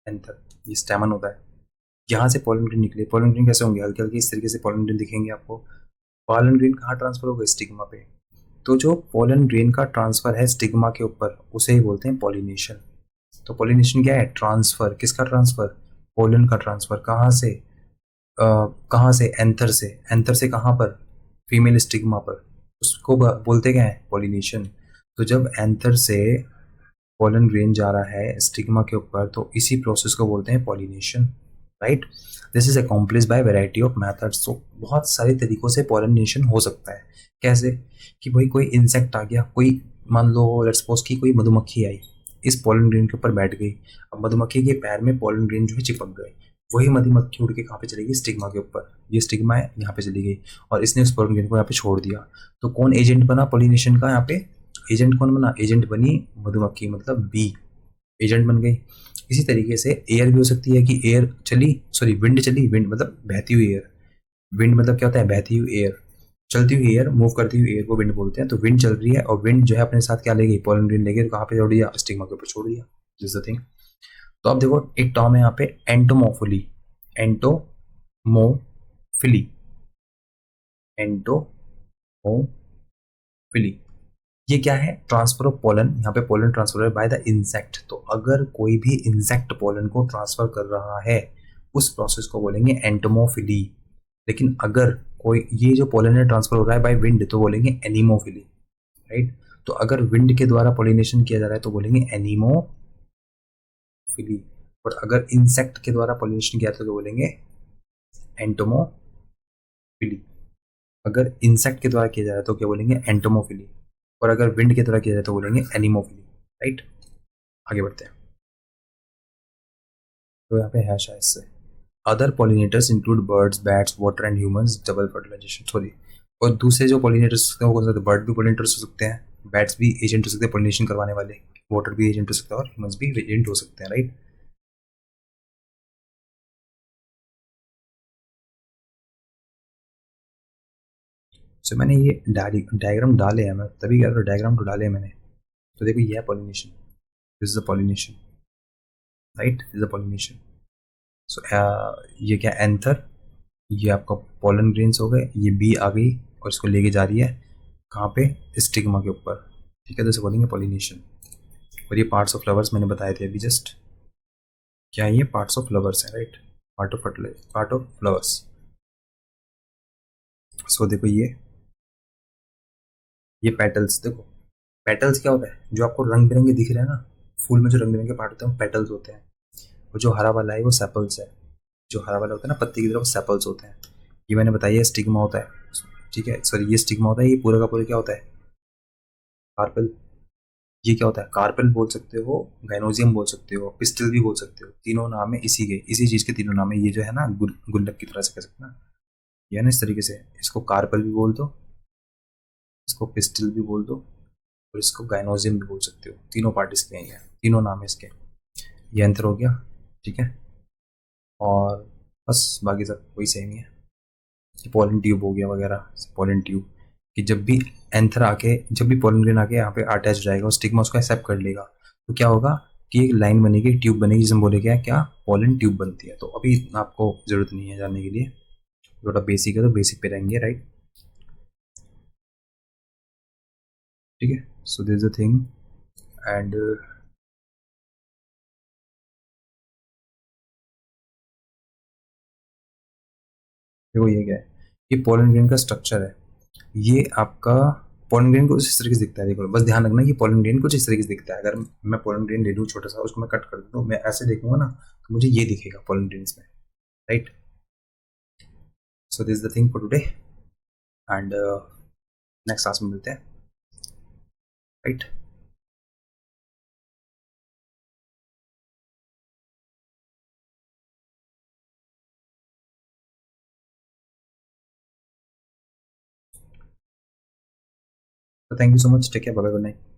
एंथर, ये स्टेमन होता है। यहाँ से पोलन ग्रेन निकले, पोलन ग्रेन कैसे होंगे, हल्के हल्के इस तरीके से पोलन ग्रेन दिखेंगे आपको। पोलन ग्रेन कहाँ ट्रांसफर होगा, स्टिग्मा पे। तो जो पोलन ग्रेन का ट्रांसफर है स्टिग्मा के ऊपर उसे ही बोलते हैं पॉलिनेशन। तो पॉलिनेशन क्या है, ट्रांसफर, किसका ट्रांसफर, पोलन का ट्रांसफर, कहाँ से, कहाँ से, एंथर से, एंथर से कहाँ पर, फीमेल स्टिग्मा पर, उसको बोलते क्या है, पॉलिनेशन। तो जब एंथर से पोलन ग्रेन जा रहा है स्टिग्मा के ऊपर तो इसी प्रोसेस को बोलते हैं pollination, right. This is accomplish by variety of methods. तो बहुत सारे तरीकों से पॉलिनेशन हो सकता है। कैसे, कि भाई कोई इंसेक्ट आ गया, कोई मान लो लेट्स सपोज कि कोई मधुमक्खी आई, इस पोलन ग्रेन के ऊपर बैठ गई, अब मधुमक्खी के पैर में पोलन ग्रेन जो है चिपक गए, वही मधुमक्खी उड़ के कहाँ पे चलेगी, स्टिग्मा के ऊपर, ये स्टिग्मा है यहाँ पे चली गई, और इसने उस पोलन ग्रेन को यहाँ पे छोड़ दिया। तो कौन एजेंट बना पॉलिनेशन का, यहाँ पे एजेंट कौन बना, एजेंट बनी मधुमक्खी, मतलब बी एजेंट बन गई। इसी तरीके से एयर भी हो सकती है कि एयर चली, सॉरी विंड चली, विंड मतलब बहती हुई एयर, विंड मतलब क्या होता है, बहती हुई एयर, चलती हुई एयर, मूव करती हुई एयर को विंड बोलते हैं। तो विंड चल रही है और विंड जो है अपने साथ क्या ले गई, पोलन ग्रेन ले गई, कहाँ पे छोड़ दिया, स्टिग्मा के ऊपर छोड़ दिया, दिस द थिंग। तो अब देखो एक टर्म है यहाँ पे एंटोमोफिली, एंटोमोफिली, एंटोमोफिली, ये क्या है, ट्रांसफर ऑफ पोलन। यहाँ पे पोलन ट्रांसफर है बाय द इंसेक्ट। तो अगर कोई भी इंसेक्ट पोलन को ट्रांसफर कर रहा है उस प्रोसेस को बोलेंगे एंटोमोफिली। लेकिन अगर कोई ये जो पोलन है ट्रांसफर हो रहा है बाय विंड तो बोलेंगे एनीमोफिली, राइट। तो अगर विंड के द्वारा पोलिनेशन किया जा रहा है तो बोलेंगे एनीमोफिली, और अगर इंसेक्ट के द्वारा पोलिनेशन किया तो बोलेंगे एंटोमोफिली। अगर इंसेक्ट के द्वारा किया जा रहा है तो क्या बोलेंगे, एंटोमोफिली, और अगर विंड की तरह किया जाए तो बोलेंगे एनीमोफिली, राइट। आगे बढ़ते हैं। तो यहाँ पे है शायद से other pollinators include birds, bats, water and humans, double fertilization, sorry. और दूसरे जो पॉलिनेटर्स होते हैं वो कौन सा, बर्ड भी पॉलिनेटर्स हो सकते हैं, बैट्स भी एजेंट हो सकते हैं पॉलिनेशन करवाने वाले, वाटर भी एजेंट हो सकता है और ह्यूमंस भी एजेंट हो सकते हैं, राइट। सो मैंने ये डायग्राम डाले हैं, मैं तभी कह रहा हूँ डायग्राम तो डाले हैं मैंने। तो देखो ये है pollination, this is a pollination, right, this is a pollination. So ये क्या एंथर, ये आपका पोलन ग्रेन्स हो गए, ये बी आ गई और इसको लेके जा रही है कहाँ पे, स्टिग्मा के ऊपर, ठीक है, तो इसे बोलेंगे पॉलिनेशन। और ये पार्ट्स ऑफ फ्लावर्स मैंने बताए थे अभी जस्ट, क्या ये पार्ट्स ऑफ फ्लावर्स है, राइट, पार्ट ऑफ फ्लावर्स। सो देखो ये पेटल्स, देखो पेटल्स क्या होता है, जो आपको रंग बिरंगे दिख रहे हैं ना, फूल में जो रंग बिरंगे पार्ट होते हैं वो पेटल्स होते हैं, और जो हरा वाला है वो सेपल्स है। जो हरा वाला होता है ना पत्ती की तरफ, सेपल्स होते हैं। ये मैंने बताया स्टिग्मा होता है, ठीक है, सॉरी ये स्टिग्मा होता है, ये पूरा का पूरा क्या होता है, कार्पेल। ये क्या होता है, कार्पेल बोल सकते हो, गाइनोजियम बोल सकते हो, पिस्टल भी बोल सकते हो, तीनों नाम है इसी के, इसी चीज़ के तीनों नाम है। ये जो है ना गुल्लक की तरह से कह सकते हैं ना, ये है ना इस तरीके से, इसको कार्पेल भी बोल दो, इसको पिस्टल भी बोल दो, और इसको गाइनोजियम भी बोल सकते हो। तीनों पार्ट इसके हैं, तीनों नाम है इसके। ये अंतर हो गया, ठीक है, और बस बाकी सब वही सेम ही है। पोलन ट्यूब हो गया वगैरह, पोलन ट्यूब कि जब भी पोलन ग्रेन आके यहाँ पे अटैच हो जाएगा और स्टिग्मा उसको एक्सेप्ट कर लेगा, तो क्या होगा कि एक लाइन बनेगी, एक ट्यूब बनेगी, जिसमें बोले क्या पोलन ट्यूब बनती है। तो अभी आपको जरूरत नहीं है जानने के लिए, थोड़ा बेसिक है तो बेसिक पे रहेंगे, राइट, ठीक है। सो this is the thing and देखो ये क्या है, ये पोलन ग्रेन का स्ट्रक्चर है। ये आपका पोलन ग्रेन कुछ इस तरीके से दिखता है, देखो बस ध्यान रखना कि पोलन ग्रेन कुछ इस तरीके से दिखता है। अगर मैं पोलन ग्रेन ले लूँ छोटा सा, उसको मैं कट कर दूँ, मैं ऐसे देखूंगा ना, तो मुझे ये दिखेगा पोलन ग्रेन्स में, right. So this is the thing for today and next class में मिलते हैं, राइट। तो thank you so much, take care, bye bye, good night.